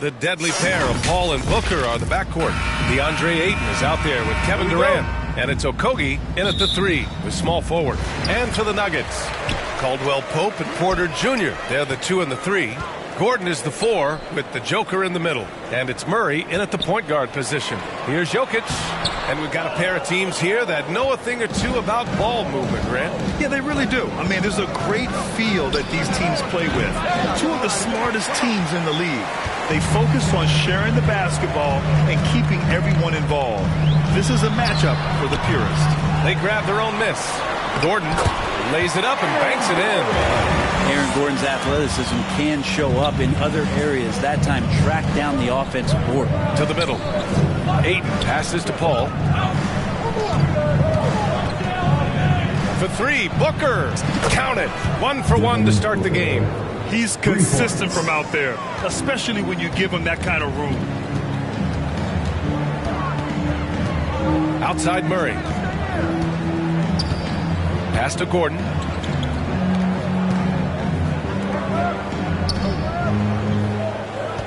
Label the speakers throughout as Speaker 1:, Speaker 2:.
Speaker 1: The deadly pair of Paul and Booker are the backcourt. DeAndre Ayton is out there with Kevin Durant. And it's Okogie in at the 3 with small forward. And for the Nuggets, Caldwell Pope and Porter Jr. They're the 2 and the 3. Gordon is the 4 with the Joker in the middle. And it's Murray in at the point guard position. Here's Jokic. And we've got a pair of teams here that know a thing or two about ball movement, Grant.
Speaker 2: Yeah, they really do. I mean, there's a great feel that these teams play with. Two of the smartest teams in the league. They focus on sharing the basketball and keeping everyone involved. This is a matchup for the purist.
Speaker 1: They grab their own miss. Gordon lays it up and banks it in.
Speaker 3: Aaron Gordon's athleticism can show up in other areas. That time track down the offensive board.
Speaker 1: To the middle. Ayton passes to Paul. For 3, Booker. Count it. 1 for 1 to start the game.
Speaker 2: He's consistent from out there, especially when you give him that kind of room.
Speaker 1: Outside Murray. Pass to Gordon.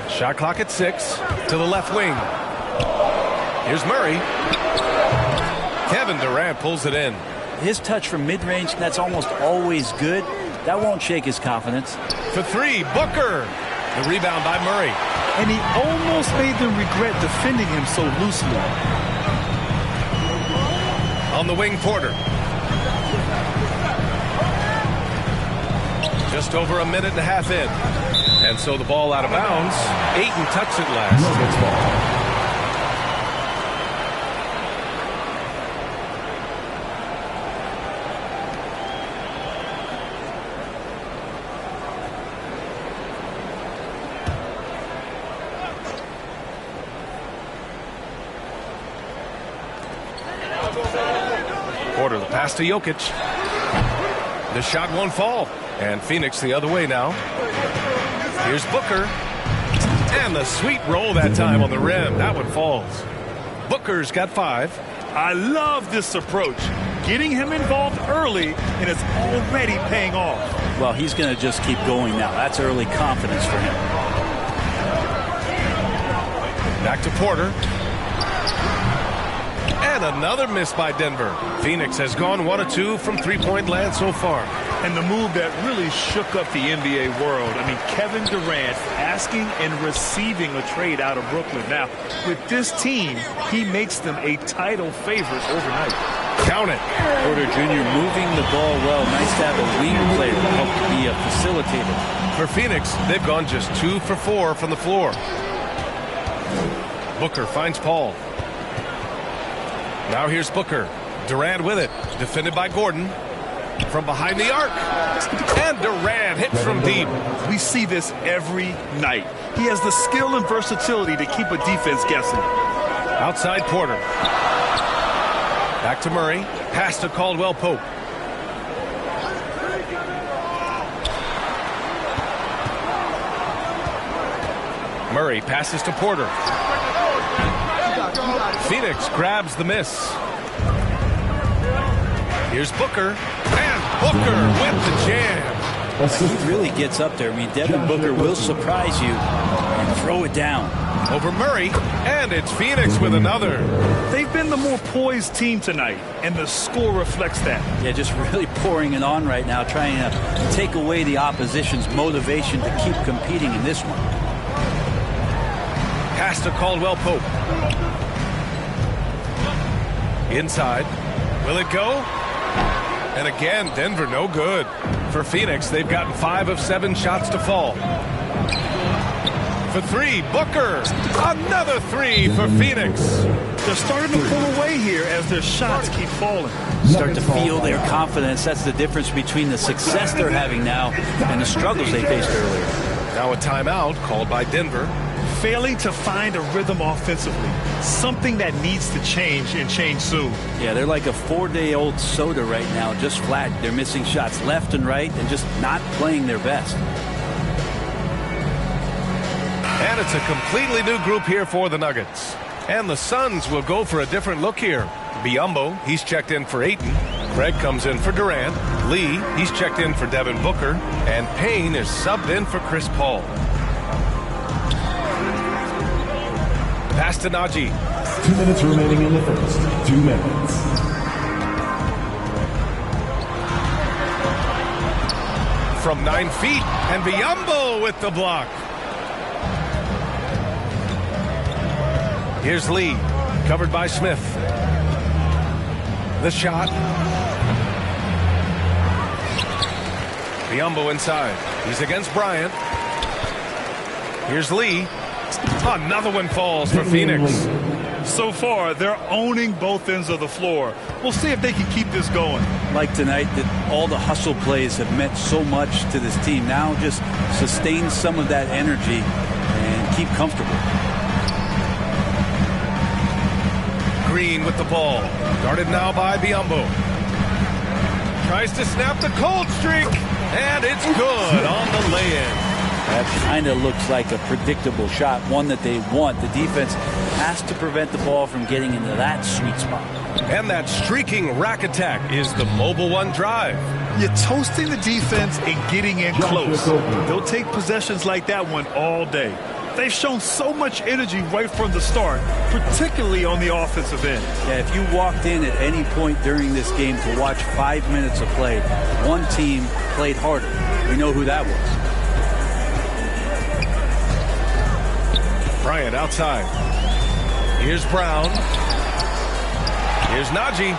Speaker 1: Shot clock at 6. To the left wing. Here's Murray. Kevin Durant pulls it in.
Speaker 3: His touch from mid-range, that's almost always good. That won't shake his confidence.
Speaker 1: For 3, Booker. The rebound by Murray.
Speaker 2: And he almost made them regret defending him so loosely.
Speaker 1: On the wing, Porter. Just over a minute and a half in. And so the ball out of bounds. Ayton touched it last. Porter, the pass to Jokic. The shot won't fall. And Phoenix the other way now. Here's Booker. And the sweet roll that time on the rim. That one falls. Booker's got 5.
Speaker 2: I love this approach. Getting him involved early, and it's already paying off.
Speaker 3: Well, he's going to just keep going now. That's early confidence for him.
Speaker 1: Back to Porter. And another miss by Denver. Phoenix has gone 1 of 2 from three-point land so far.
Speaker 2: And the move that really shook up the NBA world. I mean, Kevin Durant asking and receiving a trade out of Brooklyn. Now, with this team, he makes them a title favorite overnight.
Speaker 1: Count it.
Speaker 3: Porter Jr. moving the ball well. Nice to have a wing player to help be a facilitator.
Speaker 1: For Phoenix, they've gone just 2 for 4 from the floor. Booker finds Paul. Now here's Booker. Durant with it. Defended by Gordon. From behind the arc. And Durant hits from deep.
Speaker 2: We see this every night. He has the skill and versatility to keep a defense guessing.
Speaker 1: Outside Porter. Back to Murray. Pass to Caldwell Pope. Murray passes to Porter. Phoenix grabs the miss. Here's Booker. And Booker with the jam.
Speaker 3: He really gets up there. I mean, Devin Booker will surprise you and throw it down.
Speaker 1: Over Murray. And it's Phoenix with another.
Speaker 2: They've been the more poised team tonight, and the score reflects that.
Speaker 3: Yeah, just really pouring it on right now, trying to take away the opposition's motivation to keep competing in this one.
Speaker 1: Pass to Caldwell Pope. Inside. Will it go? And again, Denver no good. For Phoenix, they've gotten 5 of 7 shots to fall. For 3, Booker. Another 3 for Phoenix.
Speaker 2: They're starting to pull away here as their shots keep falling.
Speaker 3: Start to feel their confidence. That's the difference between the success they're having now and the struggles they faced earlier.
Speaker 1: Now a timeout called by Denver.
Speaker 2: Failing to find a rhythm offensively. Something that needs to change and change soon.
Speaker 3: Yeah, they're like a 4-day-old soda right now, just flat. They're missing shots left and right and just not playing their best.
Speaker 1: And it's a completely new group here for the Nuggets. And the Suns will go for a different look here. Biyombo, he's checked in for Ayton. Craig comes in for Durant. Lee, he's checked in for Devin Booker. And Payne is subbed in for Chris Paul. Pass to Najee.
Speaker 4: 2 minutes remaining in the first. 2 minutes.
Speaker 1: From 9 feet, and Biyombo with the block. Here's Lee, covered by Smith. The shot. Biyombo inside. He's against Bryant. Here's Lee. Another one falls for Phoenix.
Speaker 2: So far, they're owning both ends of the floor. We'll see if they can keep this going.
Speaker 3: Like tonight, that all the hustle plays have meant so much to this team. Now just sustain some of that energy and keep comfortable.
Speaker 1: Green with the ball. Guarded now by Biyombo. Tries to snap the cold streak. And it's good on the lay-in.
Speaker 3: That kind of looks like a predictable shot, one that they want. The defense has to prevent the ball from getting into that sweet spot.
Speaker 1: And that streaking rack attack is the Mobile One drive.
Speaker 2: You're toasting the defense and getting in close. They'll take possessions like that one all day. They've shown so much energy right from the start, particularly on the offensive end.
Speaker 3: Yeah, if you walked in at any point during this game to watch 5 minutes of play, one team played harder. We know who that was.
Speaker 1: Bryant outside. Here's Brown. Here's Najee.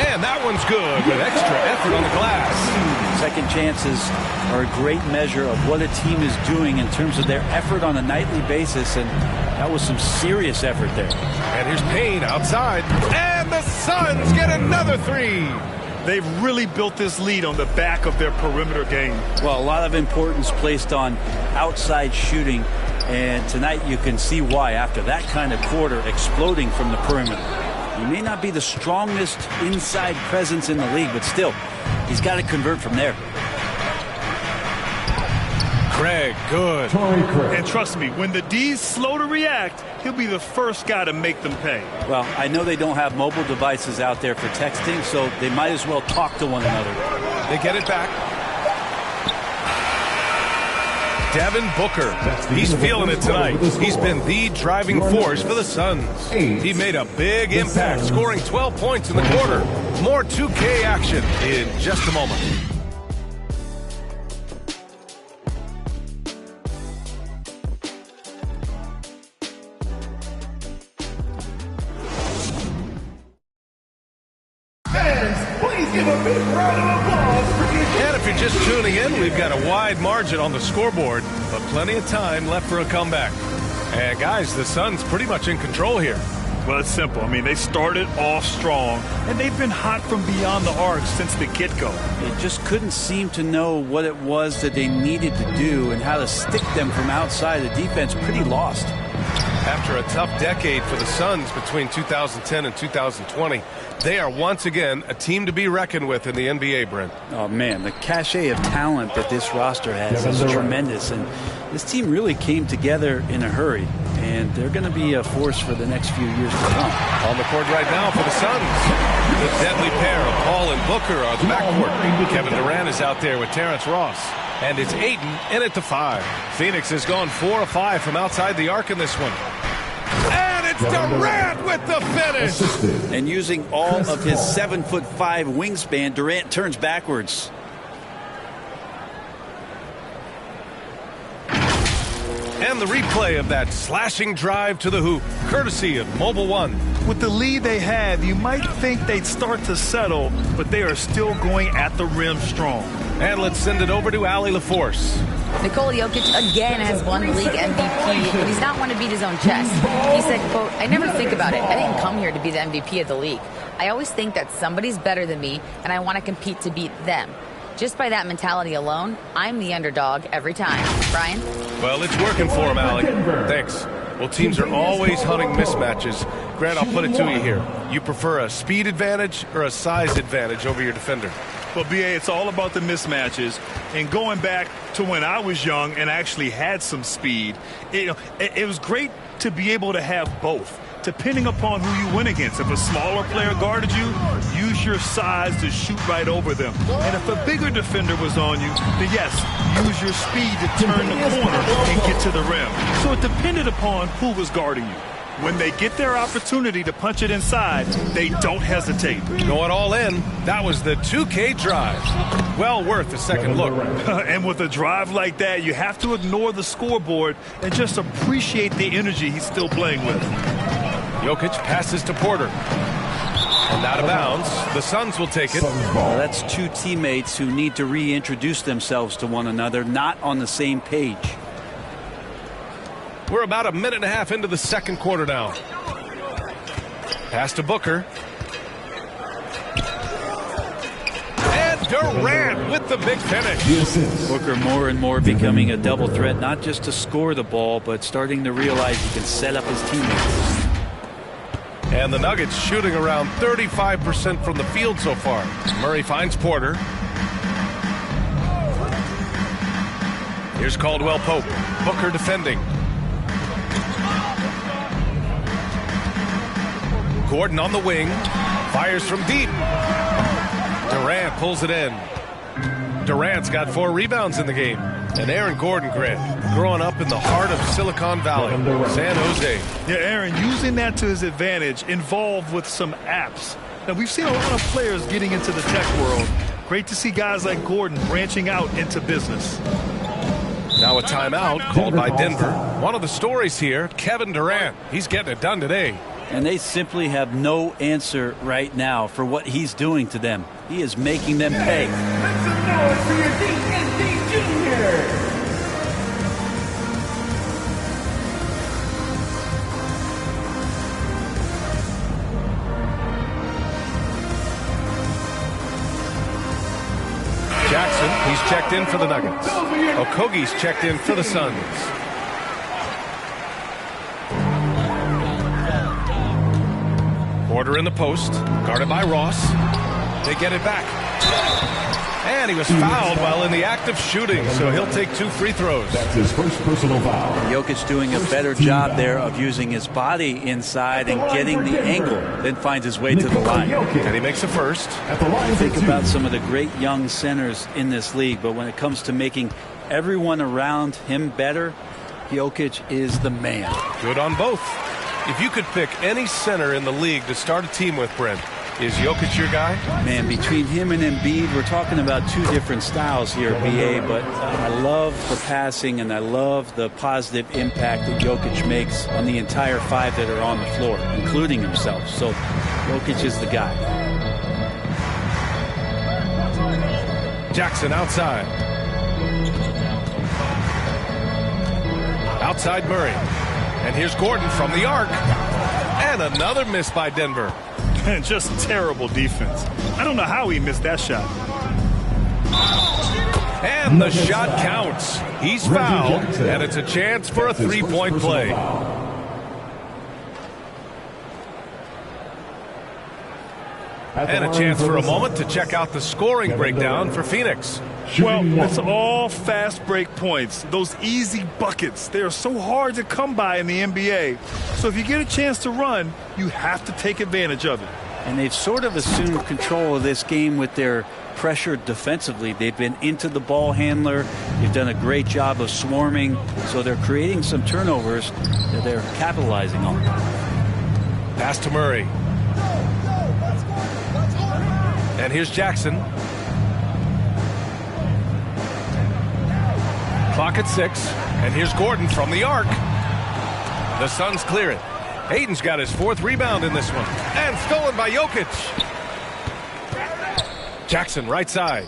Speaker 1: And that one's good with extra effort on the glass.
Speaker 3: Second chances are a great measure of what a team is doing in terms of their effort on a nightly basis, and that was some serious effort there.
Speaker 1: And here's Payne outside. And the Suns get another three.
Speaker 2: They've really built this lead on the back of their perimeter game.
Speaker 3: Well, a lot of importance placed on outside shooting. And tonight you can see why after that kind of quarter exploding from the perimeter. He may not be the strongest inside presence in the league, but still, he's got to convert from there.
Speaker 1: Craig, good.
Speaker 2: And trust me, when the D's slow to react, he'll be the first guy to make them pay.
Speaker 3: Well, I know they don't have mobile devices out there for texting, so they might as well talk to one another.
Speaker 1: They get it back. Devin Booker, he's feeling it tonight. He's been the driving force for the Suns. He made a big impact, scoring 12 points in the quarter. More 2K action in just a moment.
Speaker 4: Please give a big round of applause for the...
Speaker 1: And if you're just tuning in, we've got a wide margin on the scoreboard, but plenty of time left for a comeback. And guys, the Suns pretty much in control here.
Speaker 2: Well, it's simple. I mean, they started off strong, and they've been hot from beyond the arc since the get-go.
Speaker 3: They just couldn't seem to know what it was that they needed to do and how to stick them from outside. The defense pretty lost.
Speaker 1: After a tough decade for the Suns between 2010 and 2020, they are once again a team to be reckoned with in the NBA, Brent.
Speaker 3: Oh, man, the cachet of talent that this roster has is tremendous. And this team really came together in a hurry. And they're going to be a force for the next few years to come.
Speaker 1: On the court right now for the Suns, the deadly pair of Paul and Booker are the backcourt. Kevin Durant is out there with Terrence Ross. And it's Ayton in at the 5. Phoenix has gone 4 of 5 from outside the arc in this one. And it's Durant with the finish.
Speaker 3: And using all of his 7'5" wingspan, Durant turns backwards.
Speaker 1: And the replay of that slashing drive to the hoop, courtesy of Mobile One.
Speaker 2: With the lead they have, you might think they'd start to settle, but they are still going at the rim strong.
Speaker 1: And let's send it over to Allie LaForce.
Speaker 5: Nikola Jokic again has won the league MVP, but he's not one to beat his own chest. He said, quote, "I never think about it. I didn't come here to be the MVP of the league. I always think that somebody's better than me, and I want to compete to beat them. Just by that mentality alone, I'm the underdog every time." Brian?
Speaker 1: Well, it's working for him, Allie. Thanks. Well, teams are always hunting mismatches. Grant, I'll put it to you here. You prefer a speed advantage or a size advantage over your defender?
Speaker 2: Well, B.A., it's all about the mismatches. And going back to when I was young and actually had some speed, it was great to be able to have both, depending upon who you went against. If a smaller player guarded you, use your size to shoot right over them. And if a bigger defender was on you, then yes, use your speed to turn the corner and get to the rim. So it depended upon who was guarding you. When they get their opportunity to punch it inside, they don't hesitate.
Speaker 1: Going all in, that was the 2K drive. Well worth a second look.
Speaker 2: And with a drive like that, you have to ignore the scoreboard and just appreciate the energy he's still playing with.
Speaker 1: Jokic passes to Porter. And out of bounds, the Suns will take it.
Speaker 3: Well, that's two teammates who need to reintroduce themselves to one another, not on the same page.
Speaker 1: We're about a minute and a half into the second quarter now. Pass to Booker. And Durant with the big finish.
Speaker 3: Booker more and more becoming a double threat, not just to score the ball, but starting to realize he can set up his teammates.
Speaker 1: And the Nuggets shooting around 35% from the field so far. Murray finds Porter. Here's Caldwell Pope. Booker defending. Gordon on the wing. Fires from deep. Durant pulls it in. Durant's got 4 rebounds in the game. And Aaron Gordon, growing up in the heart of Silicon Valley, San Jose.
Speaker 2: Yeah, Aaron, using that to his advantage, involved with some apps. Now, we've seen a lot of players getting into the tech world. Great to see guys like Gordon branching out into business.
Speaker 1: Now a timeout called by Denver. One of the stories here, Kevin Durant. He's getting it done today.
Speaker 3: And they simply have no answer right now for what he's doing to them. He is making them pay.
Speaker 4: Make some noise for your DND Jr.
Speaker 1: Jackson, he's checked in for the Nuggets. Okogie's checked in for the Suns. Porter in the post, guarded by Ross. They get it back. And he was fouled while in the act of shooting, so he'll take 2 free throws.
Speaker 6: That's his first personal foul.
Speaker 3: Jokic doing a better job there of using his body inside and getting the angle, then finds his way to the line.
Speaker 1: And he makes a first.
Speaker 3: Think about some of the great young centers in this league, but when it comes to making everyone around him better, Jokic is the man.
Speaker 1: Good on both. If you could pick any center in the league to start a team with, Brent, is Jokic your guy?
Speaker 3: Man, between him and Embiid, we're talking about 2 different styles here, BA, but I love the passing and I love the positive impact that Jokic makes on the entire 5 that are on the floor, including himself. So Jokic is the guy.
Speaker 1: Jackson outside. Outside Murray. And here's Gordon from the arc. And another miss by Denver.
Speaker 2: Just terrible defense. I don't know how he missed that shot.
Speaker 1: And the shot counts. He's fouled, and it's a chance for a 3-point play. And a chance for a moment to check out the scoring breakdown for Phoenix.
Speaker 2: Well, it's all fast break points. Those easy buckets, they are so hard to come by in the NBA. So if you get a chance to run, you have to take advantage of it.
Speaker 3: And they've sort of assumed control of this game with their pressure defensively. They've been into the ball handler. They've done a great job of swarming. So they're creating some turnovers that they're capitalizing on.
Speaker 1: Pass to Murray. And here's Jackson. Clock at 6. And here's Gordon from the arc. The Suns clear it. Hayden's got his 4th rebound in this one. And stolen by Jokic. Jackson right side.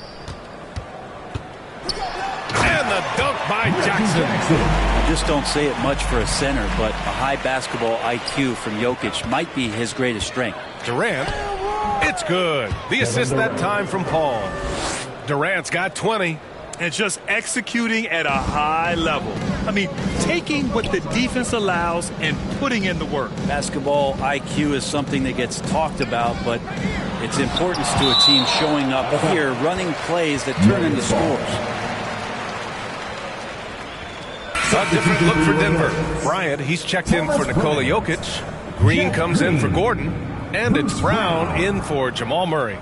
Speaker 1: And the dunk by Jackson.
Speaker 3: I just don't say it much for a center, but a high basketball IQ from Jokic might be his greatest strength.
Speaker 1: Durant. It's good. The assist that time from Paul. Durant's got 20.
Speaker 2: And just executing at a high level. I mean, taking what the defense allows and putting in the work.
Speaker 3: Basketball IQ is something that gets talked about, but its importance to a team showing up here, running plays that turn into scores.
Speaker 1: A different look for Denver. Bryant, he's checked in for Nikola Jokic. Green comes in for Gordon. And it's Brown in for Jamal Murray.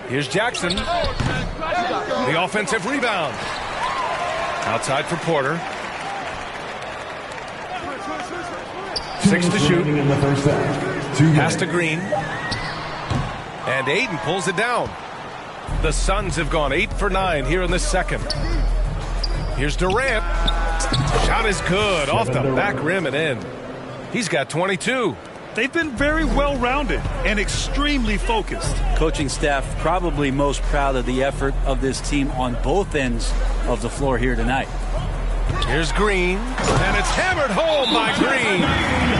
Speaker 1: Here's Jackson. The offensive rebound. Outside for Porter. 6 to shoot. Pass to Green. And Ayton pulls it down. The Suns have gone 8 for 9 here in the second. Here's Durant. Shot is good off the back rim and in. He's got 22.
Speaker 2: They've been very well-rounded and extremely focused.
Speaker 3: Coaching staff probably most proud of the effort of this team on both ends of the floor here tonight.
Speaker 1: Here's Green, and it's hammered home by Green.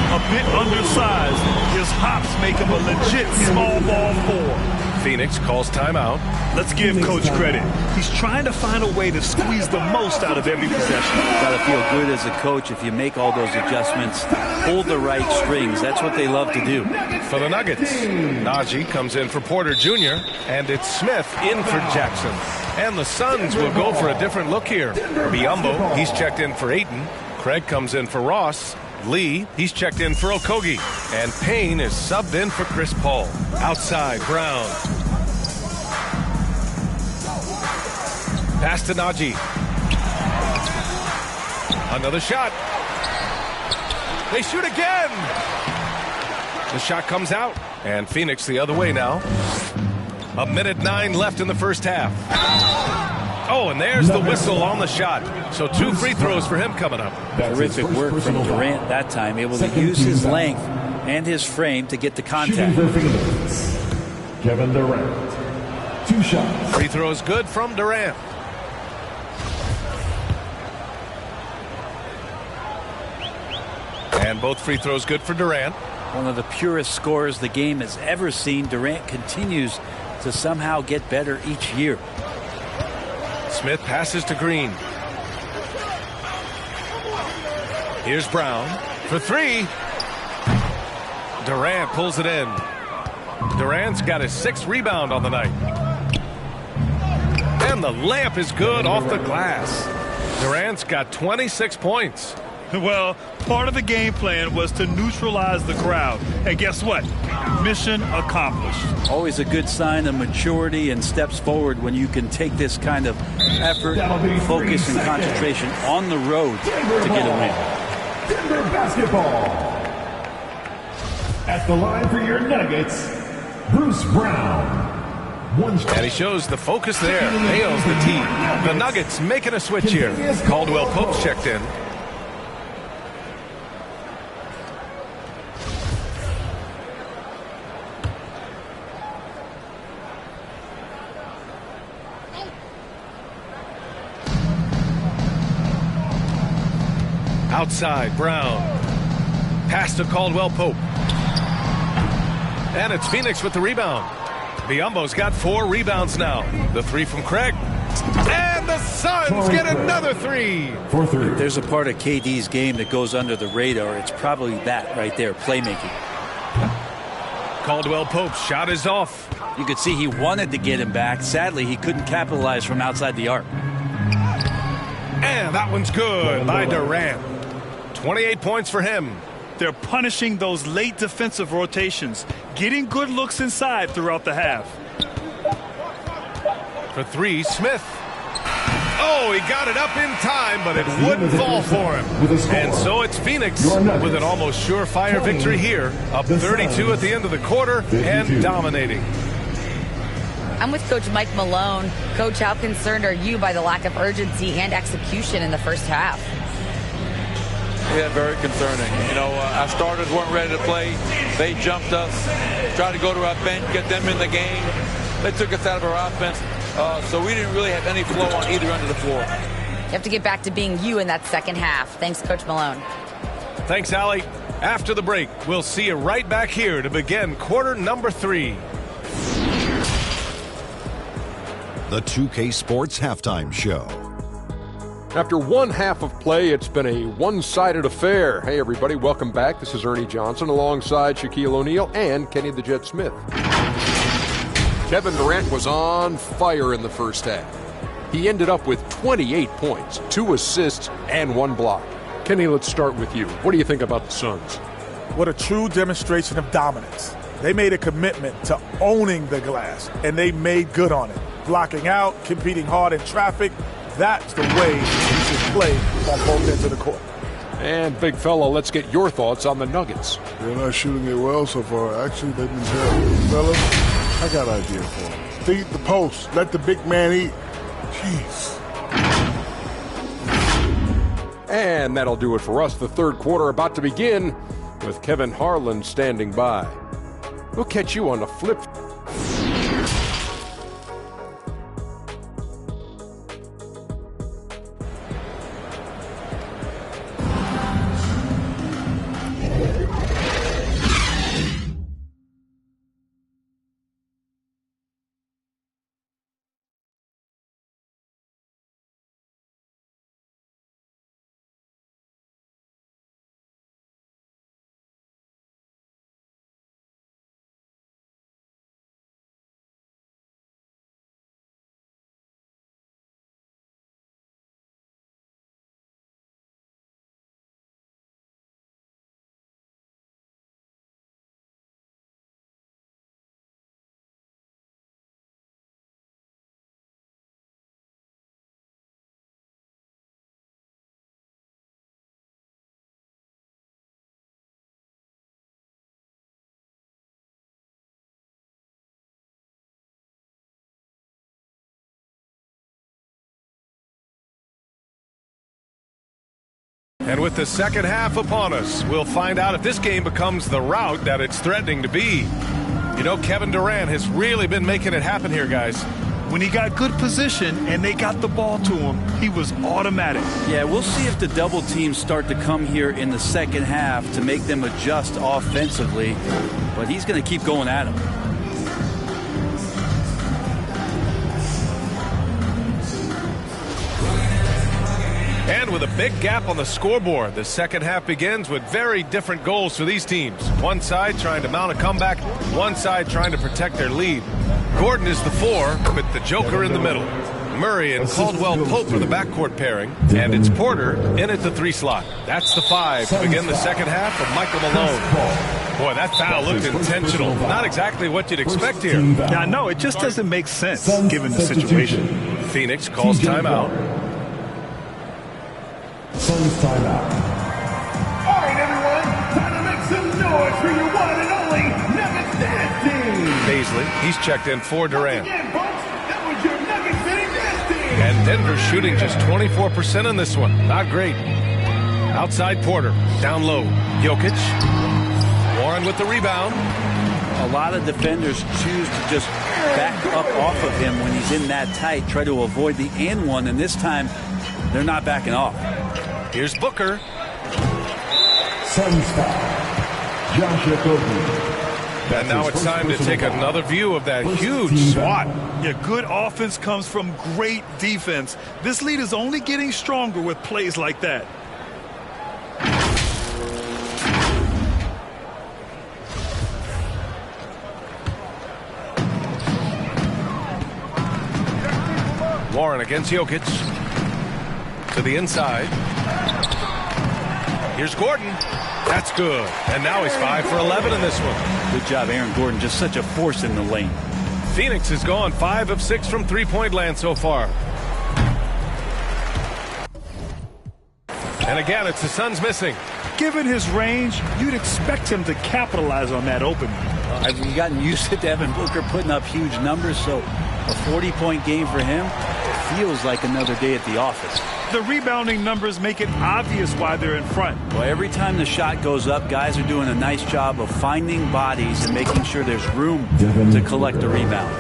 Speaker 2: A bit undersized. His hops make him a legit small ball 4.
Speaker 1: Phoenix calls timeout.
Speaker 2: Let's give Coach credit. He's trying to find a way to squeeze the most out of every possession.
Speaker 3: Got to feel good as a coach if you make all those adjustments, pull the right strings. That's what they love to do.
Speaker 1: For the Nuggets, Najee comes in for Porter Jr., and it's Smith in for Jackson. And the Suns will go for a different look here. Biyombo, he's checked in for Ayton. Craig comes in for Ross. Lee, he's checked in for Okogie. And Payne is subbed in for Chris Paul. Outside, Brown. Pass to Najee. Another shot. They shoot again. The shot comes out. And Phoenix the other way now. 1:09 left in the first half. Oh, and there's the whistle on the shot. So 2 free throws for him coming up.
Speaker 3: Terrific work from Durant that time, able to use his length and his frame to get the contact.
Speaker 6: Kevin Durant. 2 shots.
Speaker 1: Free throws good from Durant. And both free throws good for Durant.
Speaker 3: One of the purest scorers the game has ever seen. Durant continues to somehow get better each year.
Speaker 1: Smith passes to Green. Here's Brown for 3. Durant pulls it in. Durant's got his 6th rebound on the night. And the layup is good off the glass. Durant's got 26 points.
Speaker 2: Well, part of the game plan was to neutralize the crowd. And guess what? Mission accomplished.
Speaker 3: Always a good sign of maturity and steps forward when you can take this kind of effort, focus, and concentration on the road to get a win.
Speaker 6: Denver basketball. At the line for your Nuggets, Bruce Brown.
Speaker 1: And he shows the focus there. Nails the tee. The Nuggets making a switch here. Caldwell Pope's checked in. Outside, Brown. Pass to Caldwell Pope. And it's Phoenix with the rebound. Biyombo's got 4 rebounds now. The 3 from Craig. And the Suns get another 3.
Speaker 3: There's a part of KD's game that goes under the radar. It's probably that right there, playmaking.
Speaker 1: Caldwell Pope's shot is off.
Speaker 3: You could see he wanted to get him back. Sadly, he couldn't capitalize from outside the arc.
Speaker 1: And that one's good by Durant. 28 points for him.
Speaker 2: They're punishing those late defensive rotations, getting good looks inside throughout the half.
Speaker 1: For 3, Smith. Oh, he got it up in time, but it wouldn't fall for him. And so it's Phoenix with an almost surefire victory here. Up 32 at the end of the quarter and dominating.
Speaker 5: I'm with Coach Mike Malone. Coach, how concerned are you by the lack of urgency and execution in the first half?
Speaker 7: Yeah, very concerning. You know, our starters weren't ready to play. They jumped us, tried to go to our bench, get them in the game. They took us out of our offense, so we didn't really have any flow on either end of the floor.
Speaker 5: You have to get back to being you in that second half. Thanks, Coach Malone.
Speaker 1: Thanks, Allie. After the break, we'll see you right back here to begin quarter number 3.
Speaker 8: The 2K Sports Halftime Show.
Speaker 9: After one half of play, it's been a one-sided affair. Hey, everybody, welcome back. This is Ernie Johnson alongside Shaquille O'Neal and Kenny the Jet Smith. Kevin Durant was on fire in the first half. He ended up with 28 points, 2 assists, and 1 block. Kenny, let's start with you. What do you think about the Suns?
Speaker 10: What a true demonstration of dominance. They made a commitment to owning the glass, and they made good on it. Blocking out, competing hard in traffic. That's the way you should play on both ends of the court.
Speaker 9: And big fella, let's get your thoughts on the Nuggets.
Speaker 11: They're not shooting it well so far. Actually, they've been terrible. Fellas, I got an idea for them. Feed the post. Let the big man eat. Jeez.
Speaker 9: And that'll do it for us. The third quarter about to begin with Kevin Harlan standing by. We'll catch you on the flip.
Speaker 1: And with the second half upon us, we'll find out if this game becomes the rout that it's threatening to be. You know, Kevin Durant has really been making it happen here, guys.
Speaker 2: When he got good position and they got the ball to him, he was automatic.
Speaker 3: Yeah, we'll see if the double teams start to come here in the second half to make them adjust offensively. But he's going to keep going at him.
Speaker 1: And with a big gap on the scoreboard, the second half begins with very different goals for these teams. One side trying to mount a comeback, one side trying to protect their lead. Gordon is the 4 with the Joker in the middle. Murray and Caldwell Pope are the backcourt pairing, and it's Porter in at the 3 slot. That's the 5 to begin the second half of Michael Malone. Boy, that foul looked intentional. Not exactly what you'd expect here.
Speaker 2: Now, no, it just doesn't make sense given the situation.
Speaker 1: Phoenix calls timeout.
Speaker 6: Suns timeout.
Speaker 4: All right, everyone, time to make some noise for your one and only Nuggets Dance Team.
Speaker 1: Paisley, he's checked in for Durant.
Speaker 4: Again, folks, that was your Nuggets City Dance Team.
Speaker 1: And Denver's shooting just 24% in this one. Not great. Outside Porter, down low. Jokic. Warren with the rebound.
Speaker 3: A lot of defenders choose to just back up off of him when he's in that tight, try to avoid the and one, and this time they're not backing off.
Speaker 1: Here's Booker.
Speaker 6: Suns foul. Josh Okogie.
Speaker 1: And now it's time to take another view of that huge swat.
Speaker 2: Yeah, good offense comes from great defense. This lead is only getting stronger with plays like that.
Speaker 1: Warren against Jokic. To the inside. Here's Gordon. That's good. And now he's 5 for 11 in this one.
Speaker 3: Good job, Aaron Gordon. Just such a force in the lane.
Speaker 1: Phoenix has gone 5 of 6 from three-point land so far. And again, it's the Suns missing.
Speaker 2: Given his range, you'd expect him to capitalize on that opening.
Speaker 3: I've gotten used to Devin Booker putting up huge numbers, so a 40-point game for him feels like another day at the office.
Speaker 2: The rebounding numbers make it obvious why they're in front.
Speaker 3: Well, every time the shot goes up, guys are doing a nice job of finding bodies and making sure there's room to collect the rebound.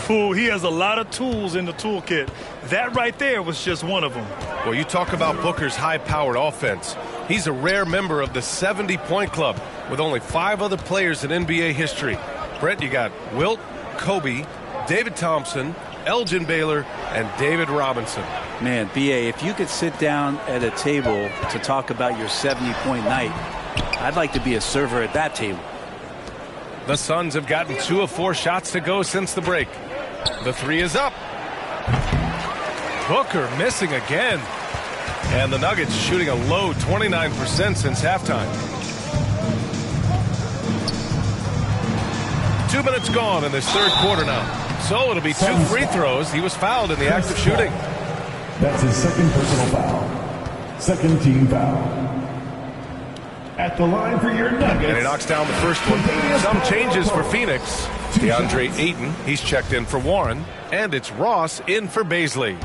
Speaker 2: Ooh, he has a lot of tools in the toolkit. That right there was just one of them.
Speaker 1: Well, you talk about Booker's high-powered offense. He's a rare member of the 70-point club with only 5 other players in NBA history. Brett, you got Wilt, Kobe, David Thompson, Elgin Baylor, and David Robinson.
Speaker 3: Man, B.A., if you could sit down at a table to talk about your 70-point night, I'd like to be a server at that table.
Speaker 1: The Suns have gotten 2 of 4 shots to go since the break. The 3 is up. Booker missing again. And the Nuggets shooting a low 29% since halftime. 2 minutes gone in this third quarter now. So it'll be 2 free throws. He was fouled in the act of shooting.
Speaker 6: That's his second personal foul. Second team foul. At the line for your Nuggets.
Speaker 1: And he knocks down the first one. Some changes for Phoenix. DeAndre Ayton, he's checked in for Warren. And it's Ross in for Baisley.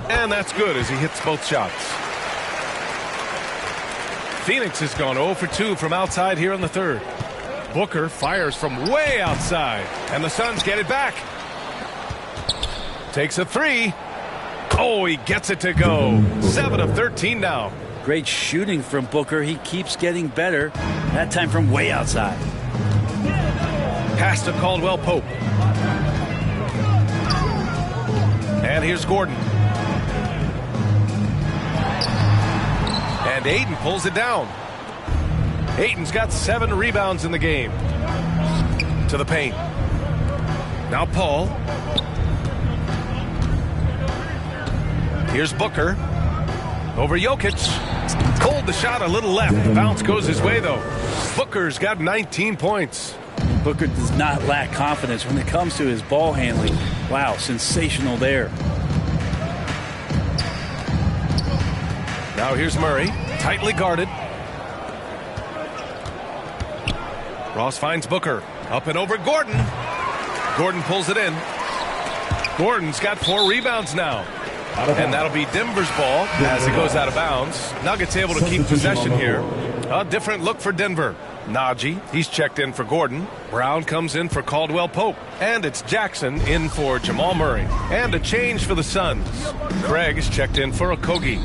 Speaker 1: And that's good as he hits both shots. Phoenix has gone 0 for 2 from outside here in the third. Booker fires from way outside. And the Suns get it back. Takes a 3. Oh, he gets it to go. 7 of 13 now.
Speaker 3: Great shooting from Booker. He keeps getting better. That time from way outside.
Speaker 1: Pass to Caldwell Pope. And here's Gordon. And Ayton pulls it down. Ayton's got 7 rebounds in the game. To the paint. Now Paul. Here's Booker. Over Jokic. Pulled the shot a little left. Bounce goes his way, though. Booker's got 19 points.
Speaker 3: Booker does not lack confidence when it comes to his ball handling. Wow, sensational there.
Speaker 1: Now here's Murray. Tightly guarded. Ross finds Booker. Up and over Gordon. Gordon pulls it in. Gordon's got 4 rebounds now. And that'll be Denver's ball as it goes out of bounds. Nuggets able to keep possession here. A different look for Denver. Najee, he's checked in for Gordon. Brown comes in for Caldwell Pope. And it's Jackson in for Jamal Murray. And a change for the Suns. Craig is checked in for Okogie.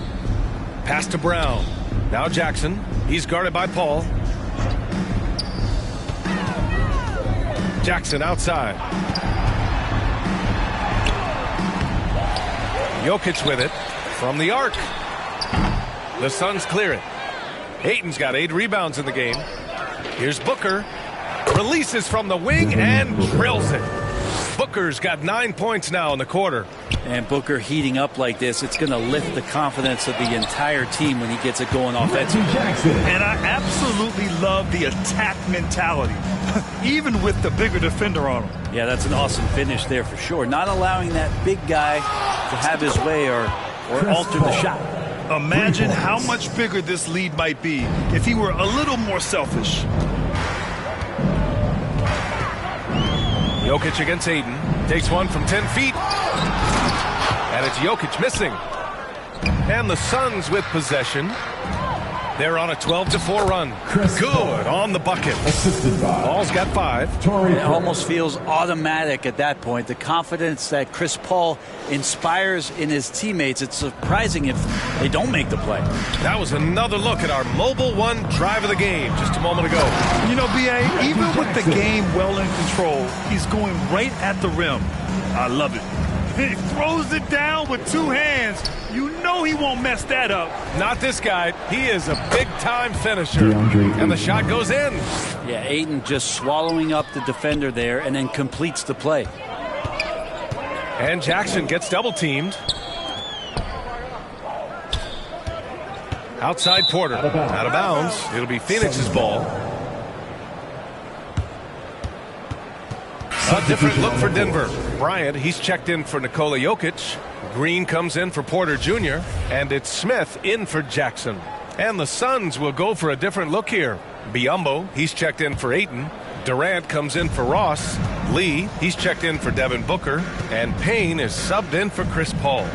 Speaker 1: Pass to Brown. Now Jackson. He's guarded by Paul. Jackson outside. Jokic with it from the arc. The Suns clear it. Ayton's got 8 rebounds in the game. Here's Booker. Releases from the wing and drills it. Booker's got 9 points now in the quarter.
Speaker 3: And Booker heating up like this, it's going to lift the confidence of the entire team when he gets it going offensively.
Speaker 2: And I absolutely love the attack mentality, even with the bigger defender on him.
Speaker 3: Yeah, that's an awesome finish there for sure. Not allowing that big guy to have his way or alter the shot.
Speaker 2: Imagine how much bigger this lead might be if he were a little more selfish.
Speaker 1: Jokic against Ayton. Takes one from 10 feet. And it's Jokic missing. And the Suns with possession. They're on a 12-4 run. Good on the bucket. Paul's got 5.
Speaker 3: It almost feels automatic at that point. The confidence that Chris Paul inspires in his teammates, it's surprising if they don't make the play.
Speaker 1: That was another look at our Mobile One drive of the game just a moment ago.
Speaker 2: You know, B.A., even with the game well in control, he's going right at the rim. I love it. He throws it down with 2 hands. You know he won't mess that up.
Speaker 1: Not this guy. He is a big-time finisher. And the shot goes in.
Speaker 3: Yeah, Ayton just swallowing up the defender there and then completes the play.
Speaker 1: And Jackson gets double-teamed. Outside Porter. Out of bounds. It'll be Phoenix's ball. A different look for Denver. Bryant, he's checked in for Nikola Jokic. Green comes in for Porter Jr. And it's Smith in for Jackson. And the Suns will go for a different look here. Biyombo, he's checked in for Ayton. Durant comes in for Ross. Lee, he's checked in for Devin Booker. And Payne is subbed in for Chris Paul.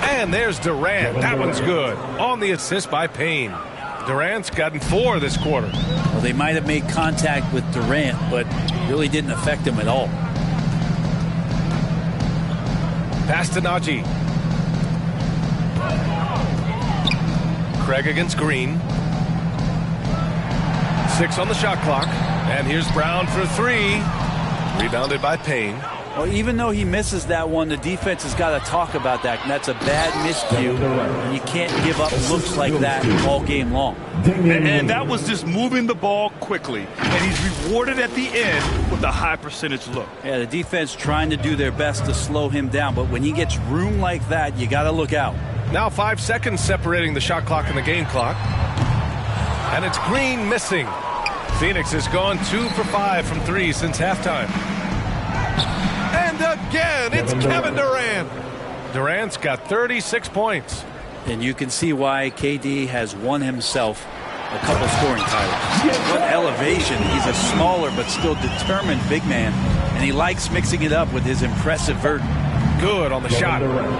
Speaker 1: And there's Durant. That one's good. On the assist by Payne. Durant's gotten 4 this quarter.
Speaker 3: Well, they might have made contact with Durant, but really didn't affect him at all.
Speaker 1: Pass to Najee. Craig against Green. 6 on the shot clock. And here's Brown for 3. Rebounded by Payne.
Speaker 3: Well, even though he misses that one, the defense has got to talk about that. And that's a bad miscue. And you can't give up looks like that all game long.
Speaker 2: And that was just moving the ball quickly. And he's rewarded at the end with a high percentage look.
Speaker 3: Yeah, the defense trying to do their best to slow him down. But when he gets room like that, you got to look out.
Speaker 1: Now 5 seconds separating the shot clock and the game clock. And it's Green missing. Phoenix has gone 2 for 5 from 3 since halftime. And again, it's Kevin Durant. Durant's got 36 points.
Speaker 3: And you can see why KD has won himself a couple scoring titles. What elevation. He's a smaller but still determined big man, and he likes mixing it up with his impressive vert.
Speaker 1: Good on the shot.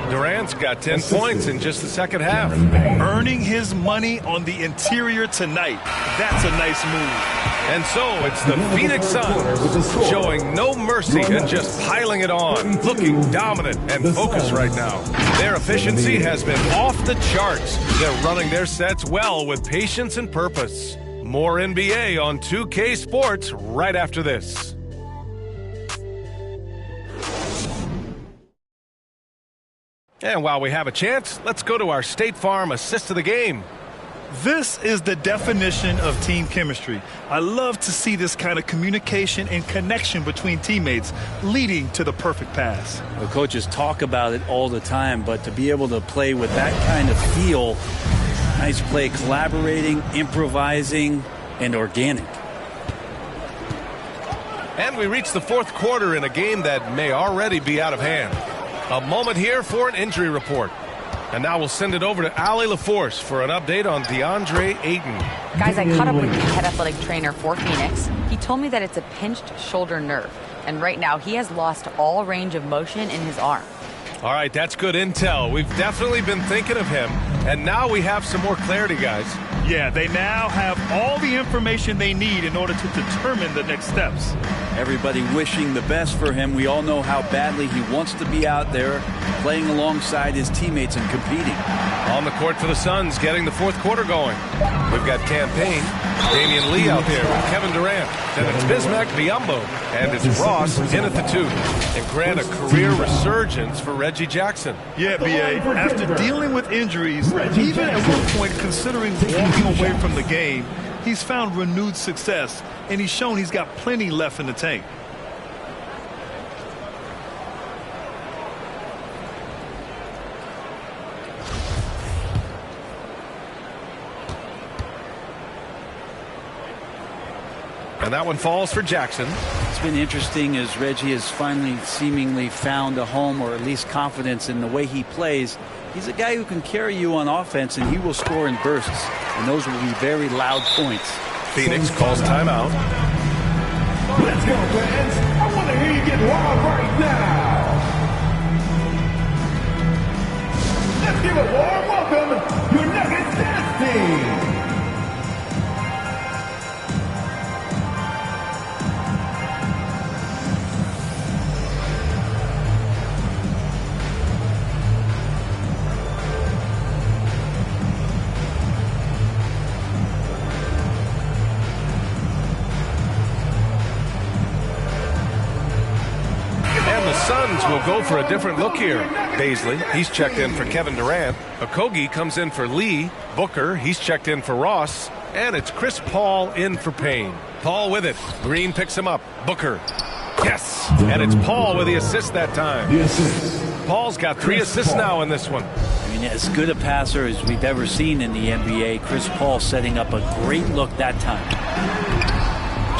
Speaker 1: Durant's got 10 points in just the second half.
Speaker 2: Earning his money on the interior tonight. That's a nice move.
Speaker 1: And so it's the Phoenix Suns showing no mercy and just piling it on, looking dominant and focused right now. Their efficiency has been off the charts. They're running their sets well with patience and purpose. More NBA on 2K Sports right after this. And while we have a chance, let's go to our State Farm assist of the game.
Speaker 2: This is the definition of team chemistry. I love to see this kind of communication and connection between teammates leading to the perfect pass.
Speaker 3: The coaches talk about it all the time, but to be able to play with that kind of feel, nice play, collaborating, improvising, and organic.
Speaker 1: And we reach the fourth quarter in a game that may already be out of hand. A moment here for an injury report. And now we'll send it over to Allie LaForce for an update on DeAndre Ayton.
Speaker 5: Guys, I caught up with the head athletic trainer for Phoenix. He told me that it's a pinched shoulder nerve. And right now, he has lost all range of motion in his arm.
Speaker 1: All right, that's good intel. We've definitely been thinking of him. And now we have some more clarity, guys.
Speaker 2: Yeah, they now have all the information they need in order to determine the next steps.
Speaker 3: Everybody wishing the best for him. We all know how badly he wants to be out there playing alongside his teammates and competing.
Speaker 1: On the court for the Suns, getting the fourth quarter going. We've got Campaign, Damian Lee out there with Kevin Durant. Then it's Bismack Biyombo, and it's Ross in at the 2. And grant a career resurgence for Reggie Jackson.
Speaker 2: Yeah, B.A., after dealing with injuries, even at one point considering walking away from the game, he's found renewed success, and he's shown he's got plenty left in the tank.
Speaker 1: And that one falls for Jackson.
Speaker 3: It's been interesting as Reggie has finally seemingly found a home, or at least confidence in the way he plays. He's a guy who can carry you on offense, and he will score in bursts. And those will be very loud points.
Speaker 1: Phoenix calls timeout.
Speaker 4: Let's go, fans. I want to hear you get wild right now. Let's give a warm welcome to your Nuggets dance team.
Speaker 1: Suns will go for a different look here. Baisley, he's checked in for Kevin Durant. Okogie comes in for Lee. Booker, he's checked in for Ross. And it's Chris Paul in for Payne. Paul with it. Green picks him up. Booker. Yes! And it's Paul with the assist that time. Paul's got 3 assists now in this one.
Speaker 3: I mean, as good a passer as we've ever seen in the NBA. Chris Paul setting up a great look that time.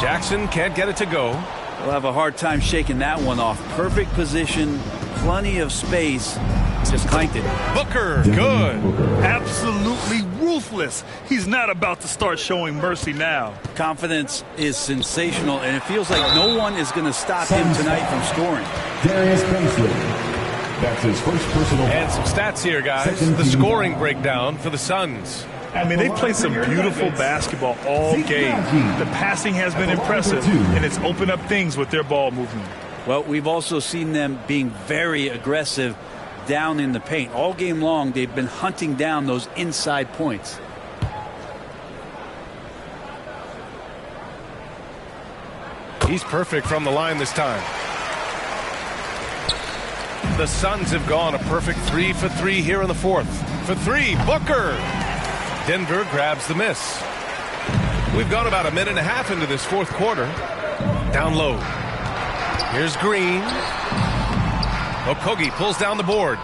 Speaker 1: Jackson can't get it to go.
Speaker 3: We'll have a hard time shaking that one off. Perfect position, plenty of space. Just clanked it.
Speaker 1: Booker, good.
Speaker 2: Absolutely ruthless. He's not about to start showing mercy now.
Speaker 3: Confidence is sensational, and it feels like no one is going to stop him tonight from scoring.
Speaker 6: Darius Baisley. That's his first personal.
Speaker 1: And some stats here, guys. The scoring breakdown for the Suns.
Speaker 2: I mean, they've played some beautiful basketball all game. The passing has been impressive, and it's opened up things with their ball movement.
Speaker 3: Well, we've also seen them being very aggressive down in the paint. All game long, they've been hunting down those inside points.
Speaker 1: He's perfect from the line this time. The Suns have gone a perfect 3 for 3 here in the fourth. For 3, Booker. Denver grabs the miss. We've gone about a minute and a half into this fourth quarter. Down low. Here's Green. Okogie pulls down the board.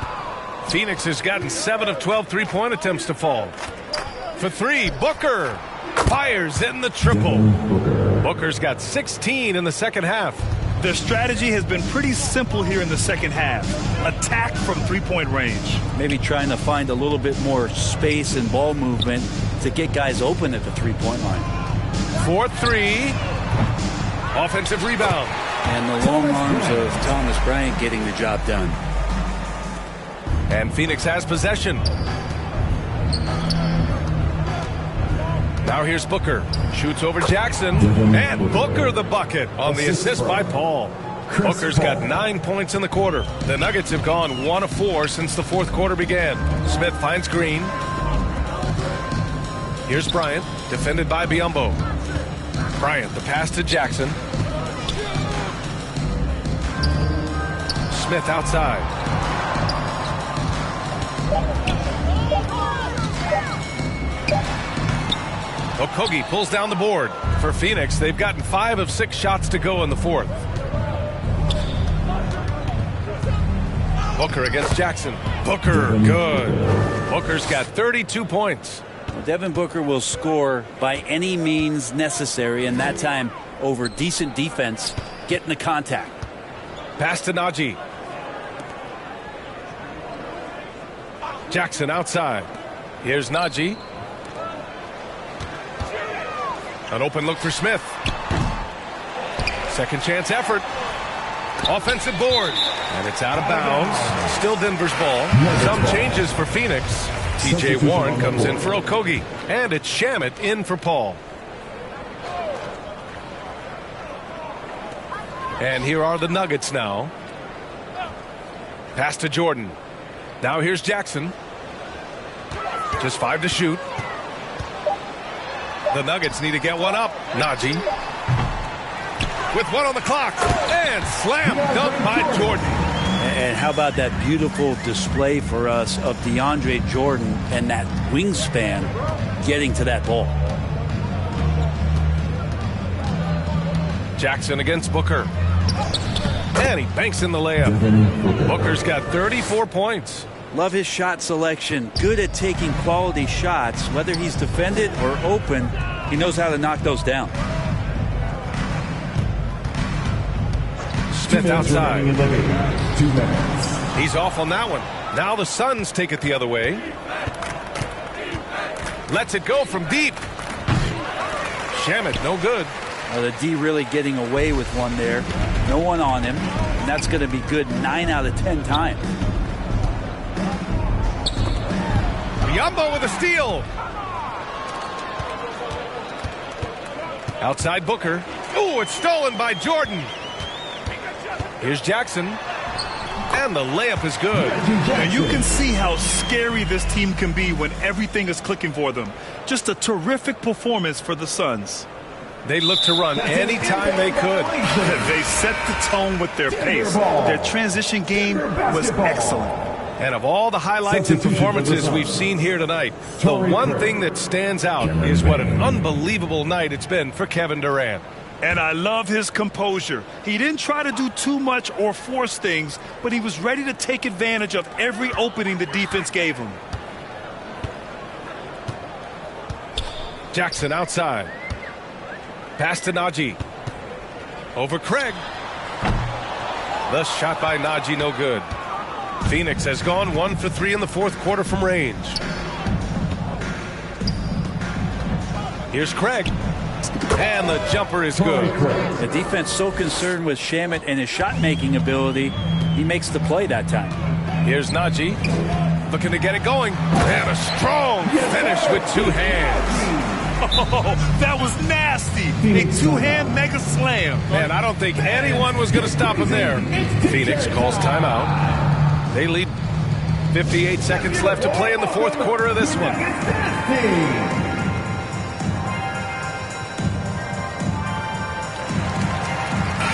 Speaker 1: Phoenix has gotten 7 of 12 three-point attempts to fall. For 3, Booker. Fires in the triple. Booker's got 16 in the second half.
Speaker 2: Their strategy has been pretty simple here in the second half. Attack from three-point range.
Speaker 3: Maybe trying to find a little bit more space and ball movement to get guys open at the three-point line.
Speaker 1: 4-3. Offensive rebound.
Speaker 3: And the long arms of Thomas Bryant getting the job done.
Speaker 1: And Phoenix has possession. Now here's Booker. Shoots over Jackson. And Booker the bucket on the assist by Paul. Booker's got 9 points in the quarter. The Nuggets have gone 1 of 4 since the fourth quarter began. Smith finds Green. Here's Bryant, defended by Biyombo. Bryant, the pass to Jackson. Smith outside. Okogie pulls down the board. For Phoenix, they've gotten 5 of 6 shots to go in the fourth. Booker against Jackson. Booker, good. Booker's got 32 points.
Speaker 3: Devin Booker will score by any means necessary, and that time over decent defense, getting the contact.
Speaker 1: Pass to Najee. Jackson outside. Here's Najee. An open look for Smith. Second chance effort. Offensive board. And it's out of bounds. Still Denver's ball. Some changes for Phoenix. T.J. Warren comes in for Okogie. And it's Shamet in for Paul. And here are the Nuggets now. Pass to Jordan. Now here's Jackson. Just 5 to shoot. The Nuggets need to get one up. Najee. With 1 on the clock. And slam dunk by Jordan.
Speaker 3: And how about that beautiful display for us of DeAndre Jordan and that wingspan getting to that ball.
Speaker 1: Jackson against Booker. And he banks in the layup. Booker's got 34 points.
Speaker 3: Love his shot selection. Good at taking quality shots. Whether he's defended or open, he knows how to knock those down.
Speaker 1: Smith outside. He's off on that one. Now the Suns take it the other way. Lets it go from deep. Shamet, no good.
Speaker 3: The D really getting away with one there. No one on him. And that's going to be good 9 out of 10 times.
Speaker 1: Biyombo with a steal. Outside Booker. Oh, it's stolen by Jordan. Here's Jackson. And the layup is good.
Speaker 2: And you can see how scary this team can be when everything is clicking for them. Just a terrific performance for the Suns.
Speaker 1: They looked to run anytime they could.
Speaker 2: They set the tone with their pace. Their transition game was excellent.
Speaker 1: And of all the highlights and performances we've seen here tonight, the one thing that stands out is what an unbelievable night it's been for Kevin Durant.
Speaker 2: And I love his composure. He didn't try to do too much or force things, but he was ready to take advantage of every opening the defense gave him.
Speaker 1: Jackson outside. Pass to Najee. Over Craig. The shot by Najee, no good. Phoenix has gone 1 for 3 in the fourth quarter from range. Here's Craig. And the jumper is good.
Speaker 3: The defense so concerned with Shamet and his shot-making ability, he makes the play that time.
Speaker 1: Here's Najee. Looking to get it going. And a strong finish with 2 hands.
Speaker 2: Oh, that was nasty. A 2-hand mega slam.
Speaker 1: Man, I don't think anyone was going to stop him there. Phoenix calls timeout. They lead 58 seconds left to play in the fourth quarter of this one.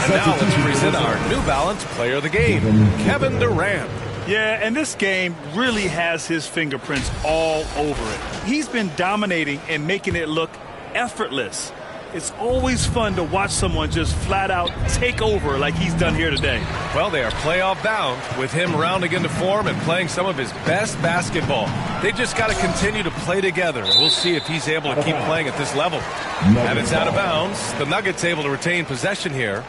Speaker 1: And now let's present our New Balance Player of the Game, Kevin Durant.
Speaker 2: Yeah, and this game really has his fingerprints all over it. He's been dominating and making it look effortless. It's always fun to watch someone just flat out take over like he's done here today.
Speaker 1: Well, they are playoff bound with him rounding into form and playing some of his best basketball. They just got to continue to play together. We'll see if he's able to keep playing at this level. And it's out of bounds. The Nuggets able to retain possession here.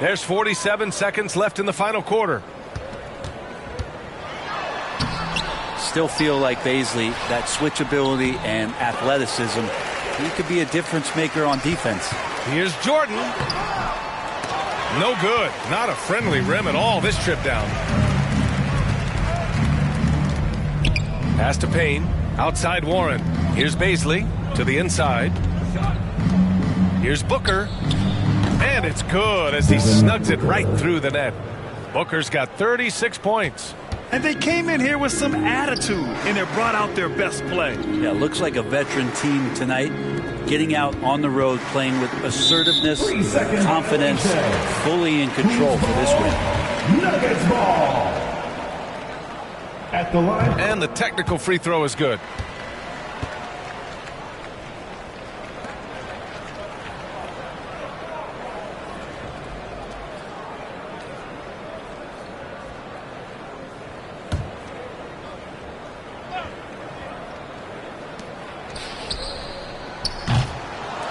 Speaker 1: There's 47 seconds left in the final quarter.
Speaker 3: Still feel like Bazley, that switchability and athleticism, he could be a difference maker on defense.
Speaker 1: Here's Jordan. No good. Not a friendly rim at all this trip down. Pass to Payne. Outside Warren. Here's Bazley to the inside. Here's Booker. And it's good as he snugs it right through the net. Booker's got 36 points.
Speaker 2: And they came in here with some attitude, and they brought out their best play.
Speaker 3: Yeah, looks like a veteran team tonight, getting out on the road, playing with assertiveness, confidence, fully in control for this win.
Speaker 6: Nuggets ball. At the line.
Speaker 1: And the technical free throw is good.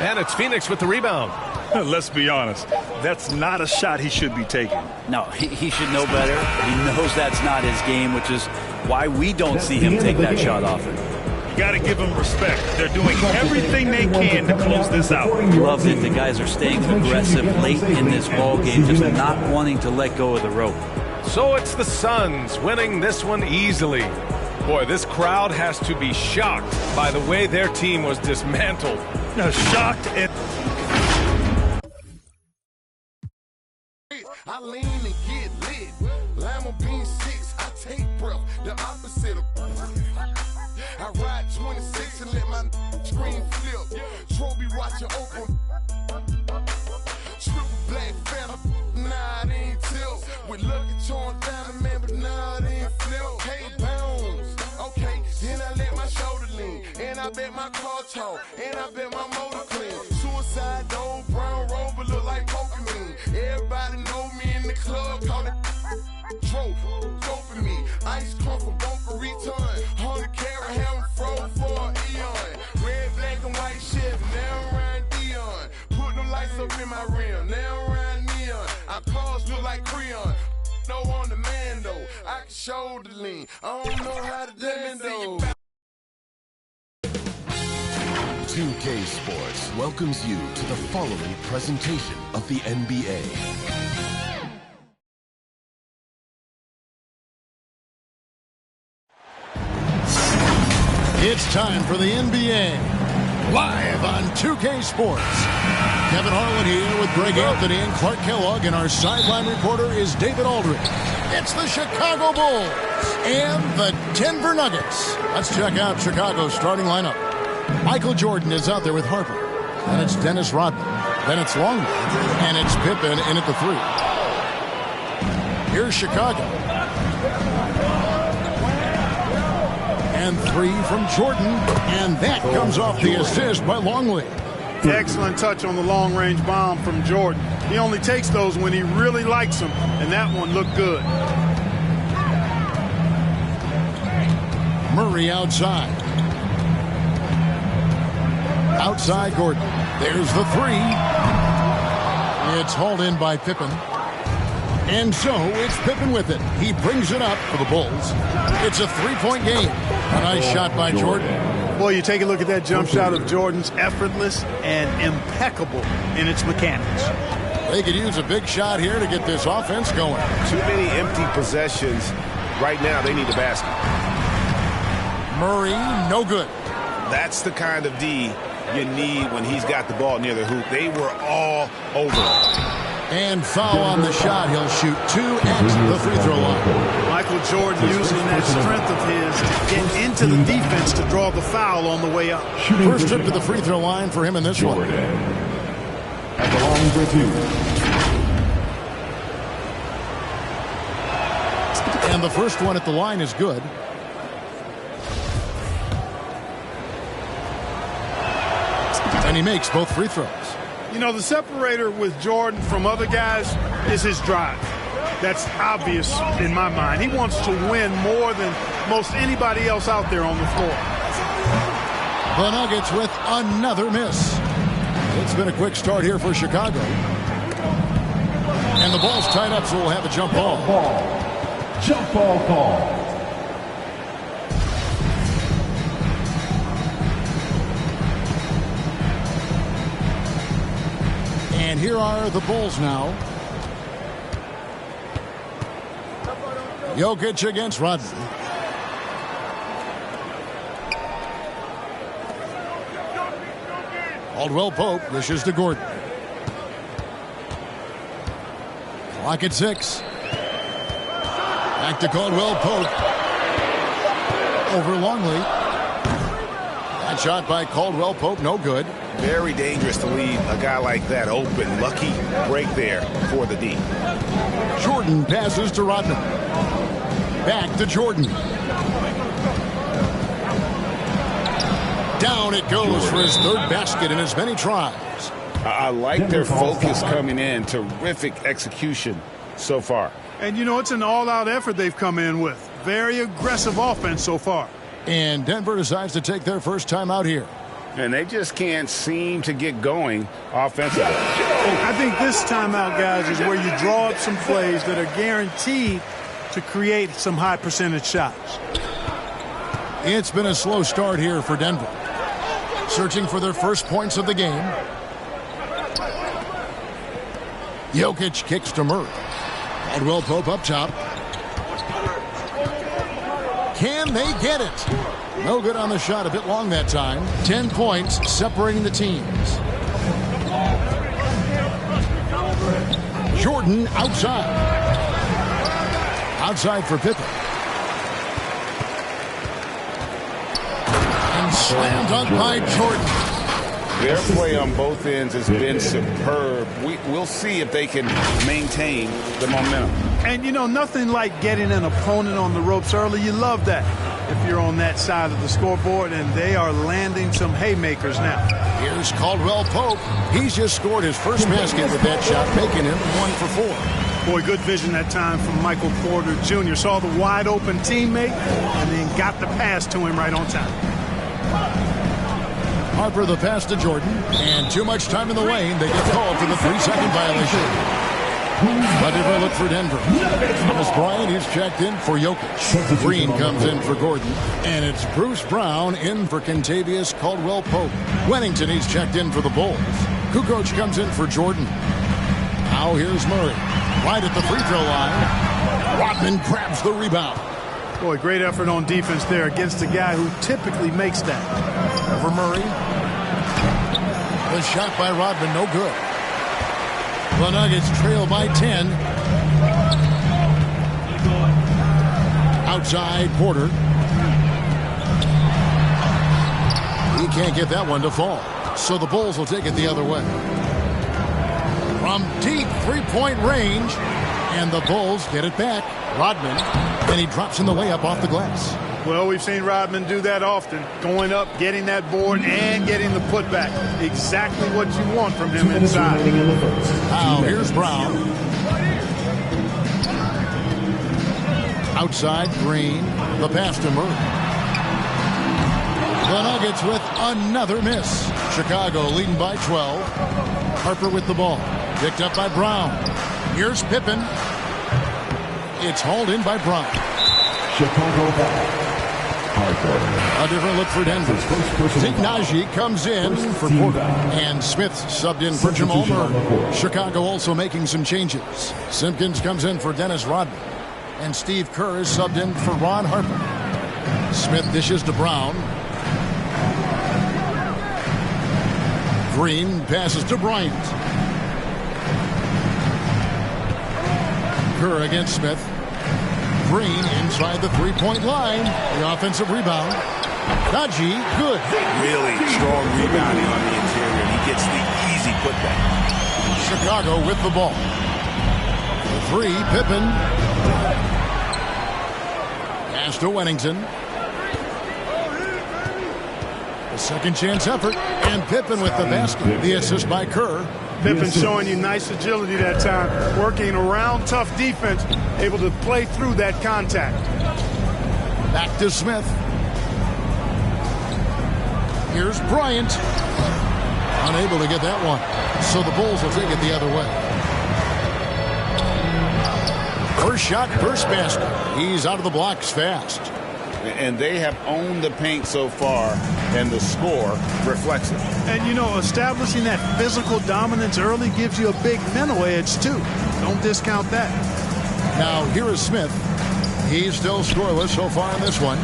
Speaker 1: And it's Phoenix with the rebound.
Speaker 2: Let's be honest. That's not a shot he should be taking.
Speaker 3: No, he should know better. He knows that's not his game, which is why we don't see him take that shot often.
Speaker 2: You got to give them respect. They're doing everything they can to close this out.
Speaker 3: Love that the guys are staying aggressive late in this ball game, just not wanting to let go of the rope.
Speaker 1: So it's the Suns winning this one easily. Boy, this crowd has to be shocked by the way their team was dismantled.
Speaker 2: Shocked and...
Speaker 12: I lean and get lit. Lima bean 6, I take breath. The opposite of... I ride 26 and let my screen flip. Trophy watching open. Triple black phantom. Nah, it ain't tilt. With Lucky Charm diamond, man, but nah, it ain't flip. Hey, bounce. Okay, then I let my shoulder lean. And I bet my car talk. And I bet my motor clean. Suicide dope, brown rover look like Pokemon. Everybody know me in the club, call it Tro. Doping me. Ice crump for Boca Raton. 100 carat ham froze for an eon. Red, black, and white shit, now around Dion. Put them lights up in my rim, now around neon. Our cars look like Creon. No on the man though. I can shoulder lean. I don't know how to dance though.
Speaker 13: 2K Sports welcomes you to the following presentation of the NBA.
Speaker 14: It's time for the NBA, live on 2K Sports. Kevin Harlan here with Greg Anthony and Clark Kellogg, and our sideline reporter is David Aldridge. It's the Chicago Bulls and the Denver Nuggets. Let's check out Chicago's starting lineup. Michael Jordan is out there with Harper. Then it's Dennis Rodman. Then it's Longley. And it's Pippen in at the 3. Here's Chicago. And 3 from Jordan. And that comes off the assist by Longley.
Speaker 15: Excellent touch on the long-range bomb from Jordan. He only takes those when he really likes them, and that one looked good.
Speaker 14: Murray outside. Outside Gordon. There's the 3. It's hauled in by Pippen. And so it's Pippen with it. He brings it up for the Bulls. It's a 3-point game. A nice shot by Jordan.
Speaker 15: Boy, you take a look at that jump shot of Jordan's, effortless and impeccable in its mechanics.
Speaker 14: They could use a big shot here to get this offense going.
Speaker 16: Too many empty possessions. Right now, they need the basket.
Speaker 14: Murray, no good.
Speaker 16: That's the kind of D you need when he's got the ball near the hoop. They were all over him.
Speaker 14: And foul on the shot. He'll shoot 2 at the free throw line.
Speaker 15: Michael Jordan using that strength of his to get into the defense to draw the foul on the way up.
Speaker 14: First trip to the free throw line for him in this one.
Speaker 6: At the line for 2.
Speaker 14: And the first one at the line is good. And he makes both free throws.
Speaker 15: You know, the separator with Jordan from other guys is his drive. That's obvious in my mind. He wants to win more than most anybody else out there on the floor.
Speaker 14: The Nuggets with another miss. It's been a quick start here for Chicago. And the ball's tied up, so we'll have a jump ball.
Speaker 6: Jump ball call.
Speaker 14: And here are the Bulls now. Jokic against Rodman. Caldwell Pope dishes to Gordon. Clock at 6. Back to Caldwell Pope. Over Longley. That shot by Caldwell Pope, no good.
Speaker 16: Very dangerous to leave a guy like that open. Lucky break there for the D.
Speaker 14: Jordan passes to Rodman. Back to Jordan. Down it goes for his third basket in as many tries.
Speaker 16: I like their focus coming in. Terrific execution so far.
Speaker 15: And, you know, it's an all-out effort they've come in with. Very aggressive offense so far.
Speaker 14: And Denver decides to take their first time out here.
Speaker 16: And they just can't seem to get going offensively.
Speaker 15: I think this timeout, guys, is where you draw up some plays that are guaranteed to create some high percentage shots.
Speaker 14: It's been a slow start here for Denver. Searching for their first points of the game. Jokic kicks to Murray. Caldwell Pope up top. Can they get it? No good on the shot. A bit long that time. 10 points separating the teams. Jordan outside. Outside for Pippen. And slam dunk by Jordan.
Speaker 16: Their play on both ends has been superb. We'll see if they can maintain the momentum.
Speaker 15: And, you know, nothing like getting an opponent on the ropes early. You love that if you're on that side of the scoreboard, and they are landing some haymakers now.
Speaker 14: Here's Caldwell Pope. He's just scored his first basket with that shot, making him 1 for 4.
Speaker 15: Boy, good vision that time from Michael Porter Jr. Saw the wide-open teammate and then got the pass to him right on time.
Speaker 14: Harper the pass to Jordan, and too much time in the lane. They get called for the 3-second violation. A different look for Denver. Thomas Bryant is checked in for Jokic. Green comes in for Gordon, and it's Bruce Brown in for Kentavious Caldwell Pope. Wennington is checked in for the Bulls. Kukoc comes in for Jordan. Now here's Murray. Right at the free throw line. Rodman grabs the rebound.
Speaker 15: Boy, great effort on defense there against a guy who typically makes that.
Speaker 14: Over Murray. The shot by Rodman, no good. The Nuggets trail by 10. Outside Porter. He can't get that one to fall. So the Bulls will take it the other way. From deep three-point range. And the Bulls get it back. Rodman. And he drops in the layup off the glass.
Speaker 15: Well, we've seen Rodman do that often. Going up, getting that board, and getting the putback. Exactly what you want from him inside.
Speaker 14: Now here's Brown. Outside Green. The pass to Murray. The Nuggets with another miss. Chicago leading by 12. Harper with the ball. Picked up by Brown. Here's Pippen. It's hauled in by Brown.
Speaker 6: Chicago back.
Speaker 14: A different look for Denver. Zeke Naji comes in for Porter. And Smith subbed in for Jamal Murray. Chicago also making some changes. Simpkins comes in for Dennis Rodman. And Steve Kerr is subbed in for Ron Harper. Smith dishes to Brown. Green passes to Bryant. Kerr against Smith. Green inside the three-point line. The offensive rebound. Naji, good.
Speaker 16: Really strong rebounding on the interior. He gets the easy putback.
Speaker 14: Chicago with the ball. The three, Pippen. Pass to Wennington. A second chance effort. And Pippen with the basket. The assist by Kerr.
Speaker 15: Pippen showing you nice agility that time, working around tough defense, able to play through that contact.
Speaker 14: Back to Smith. Here's Bryant. Unable to get that one. So the Bulls will take it the other way. First shot, first basket. He's out of the blocks fast.
Speaker 16: And they have owned the paint so far, and the score reflects it.
Speaker 15: And, you know, establishing that physical dominance early gives you a big mental edge, too. Don't discount that.
Speaker 14: Now, here is Smith. He's still scoreless so far in this one.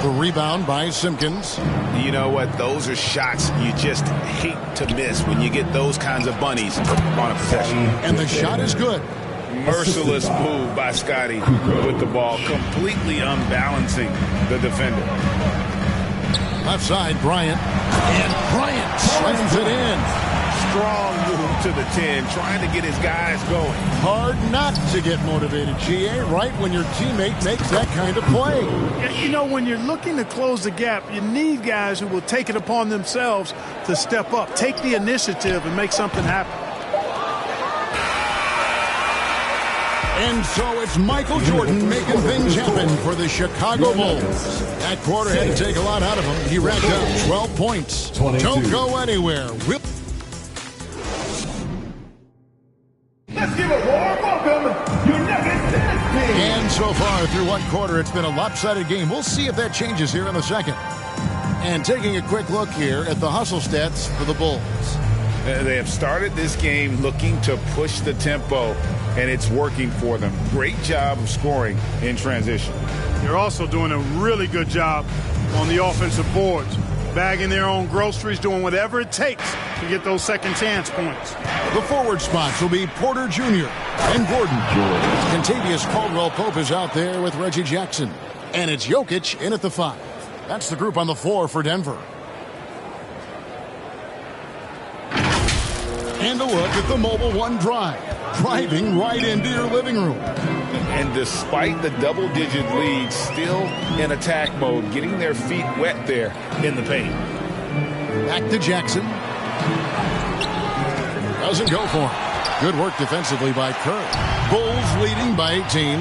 Speaker 14: The rebound by Simpkins.
Speaker 16: You know what? Those are shots you just hate to miss when you get those kinds of bunnies on a possession.
Speaker 14: And the shot is good.
Speaker 16: Merciless move by Scotty with the ball, completely unbalancing the defender.
Speaker 14: Left side, Bryant. And Bryant slams it in.
Speaker 16: Strong move to the 10, trying to get his guys going.
Speaker 14: Hard not to get motivated, GA, right when your teammate makes that kind of play.
Speaker 15: You know, when you're looking to close the gap, you need guys who will take it upon themselves to step up, take the initiative, and make something happen.
Speaker 14: And so it's Michael Jordan making things happen for the Chicago Bulls. That quarter had to take a lot out of him. He racked up 12 points.
Speaker 6: 22.
Speaker 14: Don't go anywhere.
Speaker 4: Let's give a warm welcome, your Nuggets team.
Speaker 14: And so far through one quarter, it's been a lopsided game. We'll see if that changes here in the second. And taking a quick look here at the hustle stats for the Bulls.
Speaker 16: They have started this game looking to push the tempo, and it's working for them. Great job of scoring in transition.
Speaker 15: They're also doing a really good job on the offensive boards, bagging their own groceries, doing whatever it takes to get those second chance points.
Speaker 14: The forward spots will be Porter Jr. and Gordon. Contavious Caldwell-Pope is out there with Reggie Jackson. And it's Jokic in at the 5. That's the group on the floor for Denver. And a look at the Mobile One drive. Driving right into your living room.
Speaker 16: And despite the double-digit lead, still in attack mode, getting their feet wet there in the paint.
Speaker 14: Back to Jackson. Doesn't go for him. Good work defensively by Kerr. Bulls leading by 18.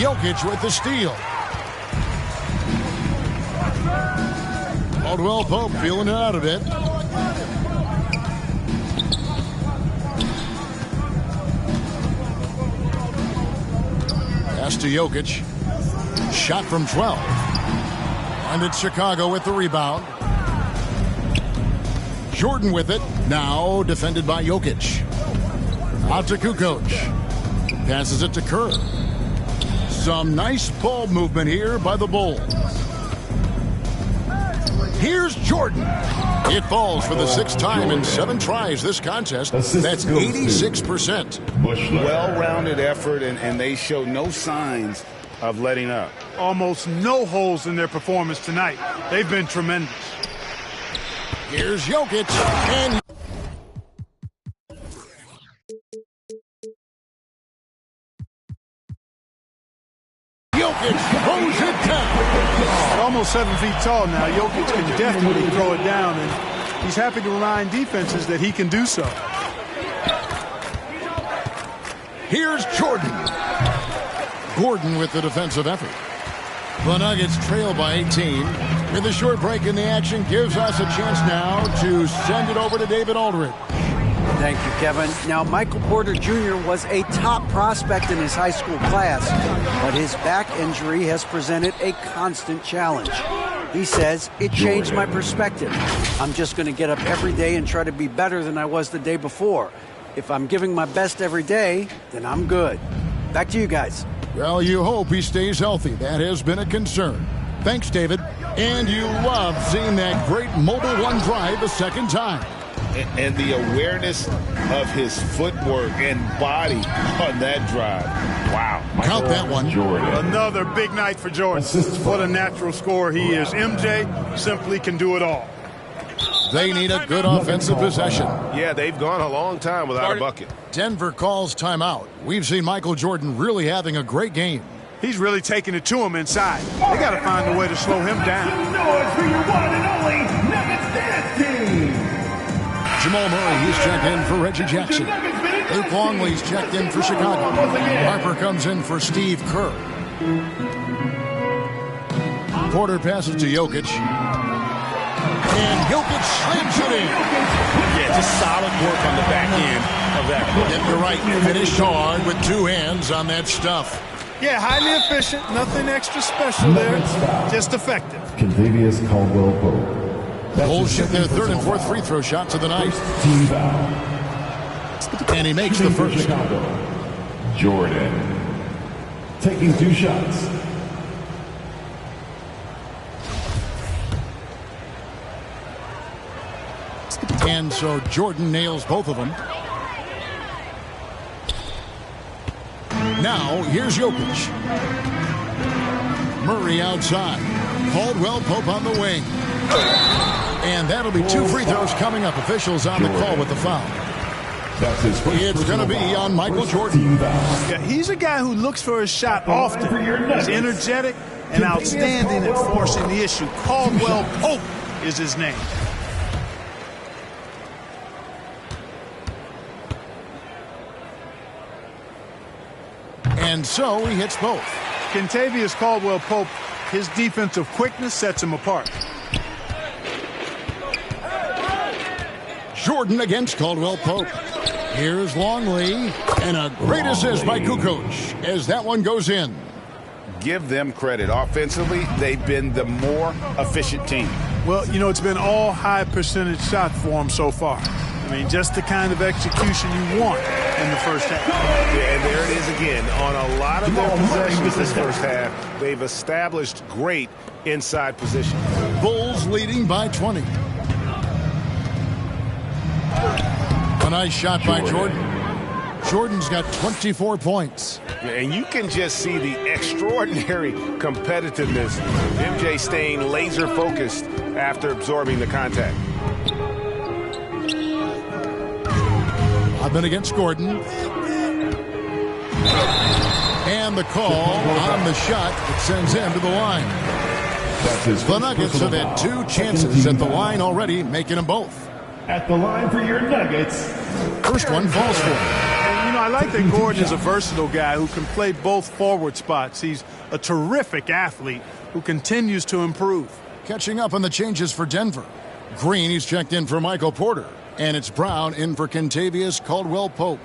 Speaker 14: Jokic with the steal. Caldwell-Pope feeling it out a bit. Pass to Jokic. Shot from 12. And it's Chicago with the rebound. Jordan with it. Now defended by Jokic. Out to Kukoc. Passes it to Kerr. Some nice ball movement here by the Bulls. Here's Jordan. It falls for the 6th time in 7 tries this contest. That's 86%.
Speaker 16: Well-rounded effort, and they show no signs of letting up.
Speaker 15: Almost no holes in their performance tonight. They've been tremendous.
Speaker 14: Here's Jokic. And Jokic throws it down.
Speaker 15: Almost 7 feet tall now. Jokic can definitely throw it down, and he's happy to remind defenses that he can do so.
Speaker 14: Here's Jordan. Gordon with the defensive effort. The Nuggets trail by 18. With a short break in the action, gives us a chance now to send it over to David Aldridge.
Speaker 17: Thank you, Kevin. Now, Michael Porter Jr. was a top prospect in his high school class, but his back injury has presented a constant challenge. He says, it changed my perspective. I'm just going to get up every day and try to be better than I was the day before. If I'm giving my best every day, then I'm good. Back to you guys.
Speaker 14: Well, you hope he stays healthy. That has been a concern. Thanks, David. And you love seeing that great Mobile One drive a second time.
Speaker 16: And the awareness of his footwork and body on that drive. Wow.
Speaker 14: Count that one.
Speaker 15: Another big night for Jordan. What a natural scorer he is. MJ simply can do it all.
Speaker 14: They need a good offensive possession.
Speaker 1: Yeah, they've gone a long time without a bucket.
Speaker 14: Denver calls timeout. We've seen Michael Jordan really having a great game.
Speaker 15: He's really taking it to him inside. They got to find a way to slow him down.
Speaker 4: Noise for your one and only Nuggets Dance Team.
Speaker 14: Jamal Murray, he's checked in for Reggie Jackson. Luke Longley's checked in for Chicago. Harper comes in for Steve Kerr. Porter passes to Jokic. And Jokic slams it in.
Speaker 16: Yeah, just solid work on the back end of that play.
Speaker 14: Get the right finish hard with two hands on that stuff.
Speaker 15: Yeah, highly efficient. Nothing extra special there. Just effective.
Speaker 6: Kentavious Caldwell-Pope.
Speaker 14: Bulls shoot their third and fourth free throw shots of the night.
Speaker 6: Team foul.
Speaker 14: And he makes the first.
Speaker 6: Chicago. Jordan. Taking 2 shots.
Speaker 14: And so Jordan nails both of them. Now, here's Jokic. Murray outside. Caldwell-Pope on the wing. And that'll be 2 free throws coming up. Officials on the call with the foul.
Speaker 6: That's his first.
Speaker 14: It's going to be on Michael Jordan.
Speaker 15: Yeah, he's a guy who looks for his shot often. He's energetic and outstanding at forcing the issue. Caldwell-Pope is his name.
Speaker 14: And so he hits both.
Speaker 15: Kentavious Caldwell-Pope, his defensive quickness sets him apart.
Speaker 14: Jordan against Caldwell-Pope. Here's Longley. And a great assist by Kukoc as that one goes in.
Speaker 16: Give them credit. Offensively, they've been the more efficient team.
Speaker 15: Well, you know, it's been all high percentage shots for them so far. I mean, just the kind of execution you want in the first half.
Speaker 16: Yeah, and there it is again. On a lot of their possessions this first half, they've established great inside position.
Speaker 14: Bulls leading by 20. A nice shot by Jordan. Jordan's got 24 points.
Speaker 16: And you can just see the extraordinary competitiveness. MJ staying laser focused after absorbing the contact.
Speaker 14: Rodman against Gordon. And the call on the shot that sends him to the line. The Nuggets have had 2 chances at the line already, making them both.
Speaker 6: At the line for your Nuggets.
Speaker 14: First one falls for him.
Speaker 15: And, you know, I like that Gordon is a versatile guy who can play both forward spots. He's a terrific athlete who continues to improve.
Speaker 14: Catching up on the changes for Denver. Green, he's checked in for Michael Porter. And it's Brown in for Kentavious Caldwell-Pope.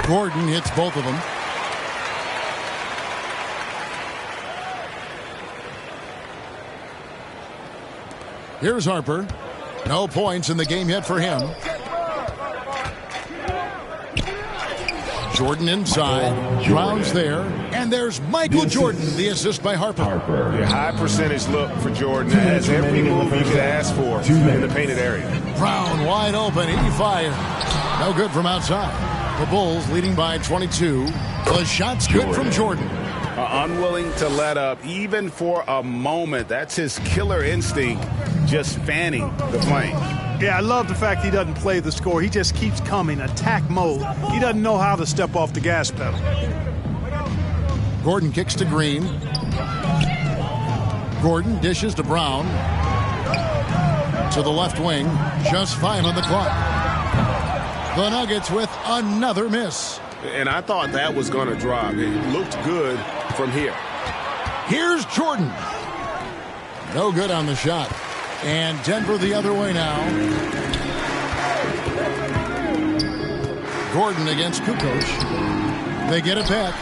Speaker 14: Gordon hits both of them. Here's Harper. No points in the game yet for him. Jordan inside. Brown's there. And there's Michael Jordan, the assist by Harper.
Speaker 16: Yeah, high percentage look for Jordan. Has every move you could ask for in the painted area.
Speaker 14: Brown wide open. He fired. No good from outside. The Bulls leading by 22. The shot's good from Jordan.
Speaker 16: Unwilling to let up even for a moment. That's his killer instinct, just fanning the flame.
Speaker 15: Yeah, I love the fact he doesn't play the score. He just keeps coming, attack mode. He doesn't know how to step off the gas pedal.
Speaker 14: Gordon kicks to Green. Gordon dishes to Brown. To the left wing. Just 5 on the clock. The Nuggets with another miss.
Speaker 16: And I thought that was going to drop. It looked good from here.
Speaker 14: Here's Jordan. No good on the shot. And Denver the other way now. Gordon against Kukoc. They get it back.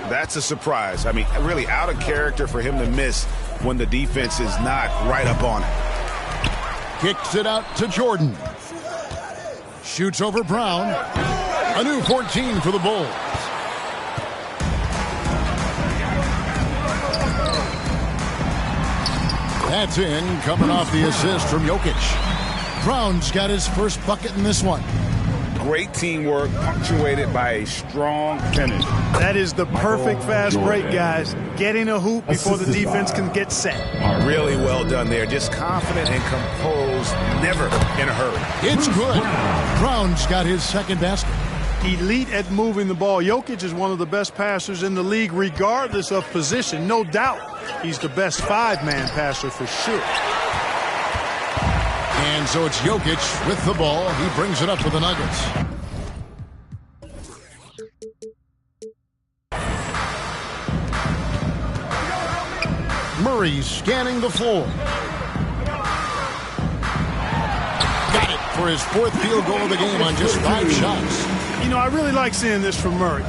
Speaker 16: That's a surprise. I mean, really out of character for him to miss when the defense is not right up on it.
Speaker 14: Kicks it out to Jordan. Shoots over Brown. A new 14 for the Bulls. That's in, coming off the assist from Jokic. Brown's got his first bucket in this one.
Speaker 16: Great teamwork, punctuated by a strong finish.
Speaker 15: That is the perfect fast break, guys. Getting a hoop before the defense can get set.
Speaker 16: Really well done there. Just confident and composed, never in a hurry.
Speaker 14: It's good. Brown's got his second basket.
Speaker 15: elite at moving the ball. Jokic is one of the best passers in the league, regardless of position. No doubt he's the best five-man passer for sure.
Speaker 14: And so it's Jokic with the ball. He brings it up for the Nuggets. Murray scanning the floor. Got it for his fourth field goal of the game on just 5 shots.
Speaker 15: You know, I really like seeing this from Murray.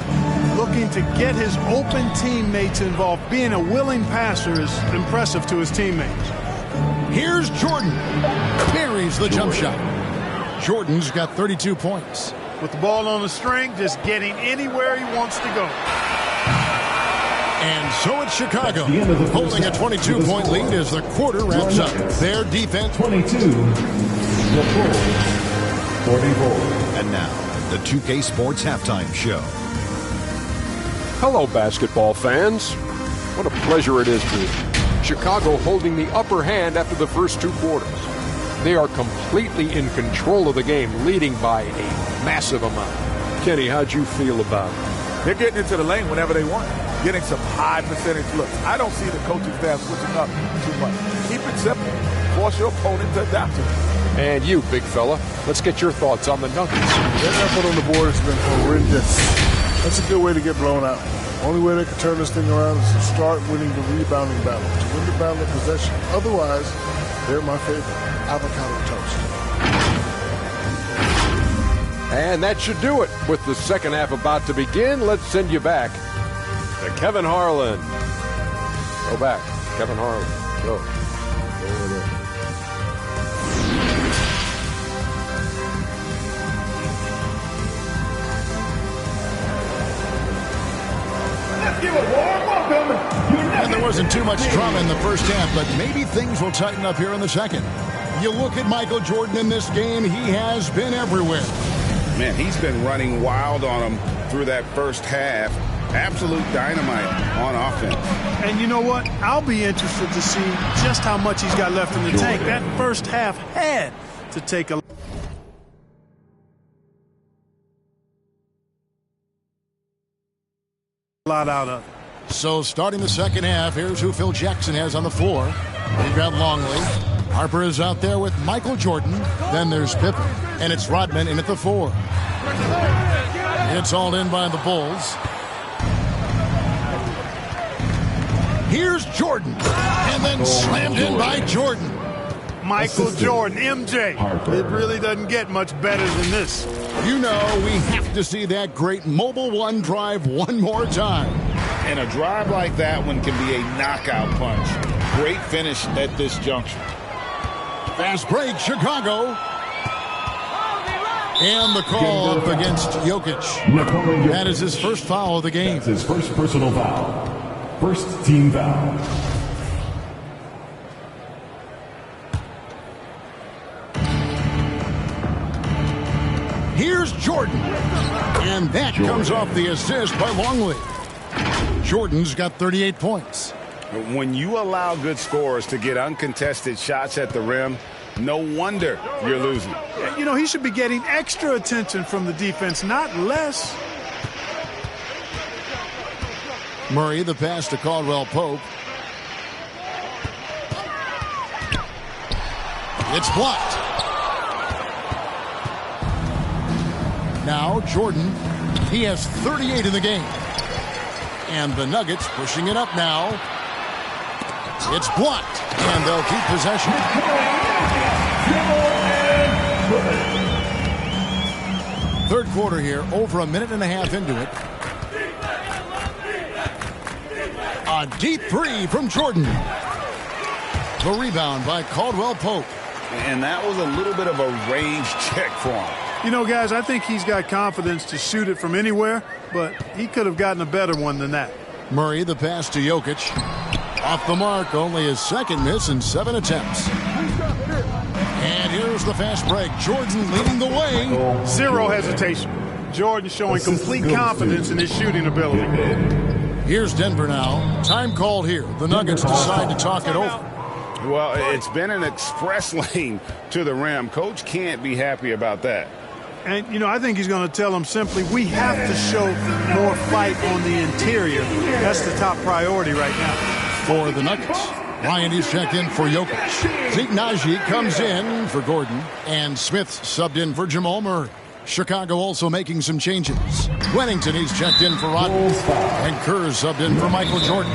Speaker 15: Looking to get his open teammates involved. Being a willing passer is impressive to his teammates.
Speaker 14: Here's Jordan. Buries the jump shot. Jordan's got 32 points.
Speaker 15: With the ball on the string, just getting anywhere he wants to go.
Speaker 14: And so it's Chicago, holding a 22-point lead as the quarter wraps up. Their defense.
Speaker 6: 22, 44.
Speaker 8: And now, the 2K Sports Halftime Show.
Speaker 9: Hello, basketball fans. What a pleasure it is to Chicago holding the upper hand after the first 2 quarters. They are completely in control of the game, leading by a massive amount. Kenny, how'd you feel about it?
Speaker 10: They're getting into the lane whenever they want, getting some high percentage looks. I don't see the coaching staff switching up too much. Keep it simple. Force your opponent to adapt to it.
Speaker 9: And you, big fella, let's get your thoughts on the Nuggets.
Speaker 11: Their effort on the board has been horrendous. That's a good way to get blown out. Only way they can turn this thing around is to start winning the rebounding battle, to win the battle of possession. Otherwise, they're my favorite, avocado toast.
Speaker 9: And that should do it. With the second half about to begin, let's send you back to Kevin Harlan. Go back. Kevin Harlan. Go over there.
Speaker 4: Let's give a warm welcome.
Speaker 14: And there wasn't too much drama in the first half, but maybe things will tighten up here in the second. You look at Michael Jordan in this game, he has been everywhere.
Speaker 16: Man, he's been running wild on him through that first half. Absolute dynamite on offense.
Speaker 15: And you know what? I'll be interested to see just how much he's got left in the tank. That first half had to take a lot out of it.
Speaker 14: So starting the second half, here's who Phil Jackson has on the floor. We've got Longley. Harper is out there with Michael Jordan. Then there's Pippen. And it's Rodman in at the 4. It's all in by the Bulls. Here's Jordan. And then slammed in by Jordan.
Speaker 15: Michael Jordan, MJ. It really doesn't get much better than this.
Speaker 14: You know, we have to see that great Mobile One drive one more time.
Speaker 16: And a drive like that one can be a knockout punch. Great finish at this juncture.
Speaker 14: Fast break, Chicago. And the call up against Jokic. That is his first foul of the game.
Speaker 6: That's his first personal foul. First team foul.
Speaker 14: Here's Jordan. And that comes off the assist by Longley. Jordan's got 38 points.
Speaker 16: When you allow good scorers to get uncontested shots at the rim, no wonder you're losing.
Speaker 15: You know, he should be getting extra attention from the defense, not less.
Speaker 14: Murray, the pass to Caldwell Pope. It's blocked. Now Jordan, he has 38 in the game. And the Nuggets pushing it up now. It's blocked, and they'll keep possession. Third quarter here, over a minute and a half into it. A deep 3 from Jordan. The rebound by Caldwell Pope.
Speaker 16: And that was a little bit of a range check for him.
Speaker 15: You know, guys, I think he's got confidence to shoot it from anywhere, but he could have gotten a better one than that.
Speaker 14: Murray, the pass to Jokic. Off the mark, only his second miss in 7 attempts. And here's the fast break. Jordan leading the way.
Speaker 15: Zero hesitation. Jordan showing complete confidence in his shooting ability.
Speaker 14: Here's Denver now. Time called here. The Nuggets decide to talk it over.
Speaker 16: Well, it's been an express lane to the rim. Coach can't be happy about that.
Speaker 15: And, you know, I think he's going to tell them simply, we have to show more fight on the interior. That's the top priority right now.
Speaker 14: For the Nuggets, Bryant is checked in for Jokic. Zeke Naji comes in for Gordon. And Smith subbed in for Jamal Murray. Chicago also making some changes. Wennington, he's checked in for Rodney. And Kerr subbed in for Michael Jordan.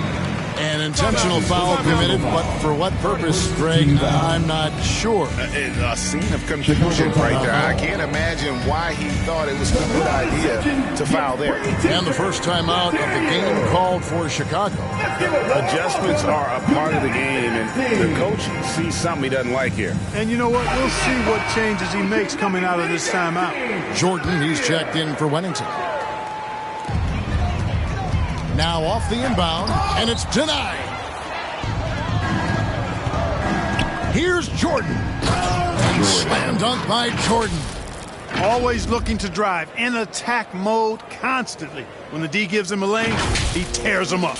Speaker 14: An intentional foul committed, but for what purpose, Greg, I'm not sure.
Speaker 16: A scene of confusion right there. I can't imagine why he thought it was a good idea to foul there.
Speaker 14: And the first time out of the game called for Chicago.
Speaker 16: Adjustments are a part of the game, and the coach sees something he doesn't like here.
Speaker 15: And you know what? We'll see what changes he makes coming out of this timeout. Jordan,
Speaker 14: he's checked in for Wennington. Now off the inbound, and it's denied. Here's Jordan. And slam dunk by Jordan.
Speaker 15: Always looking to drive in attack mode constantly. When the D gives him a lane, he tears him up.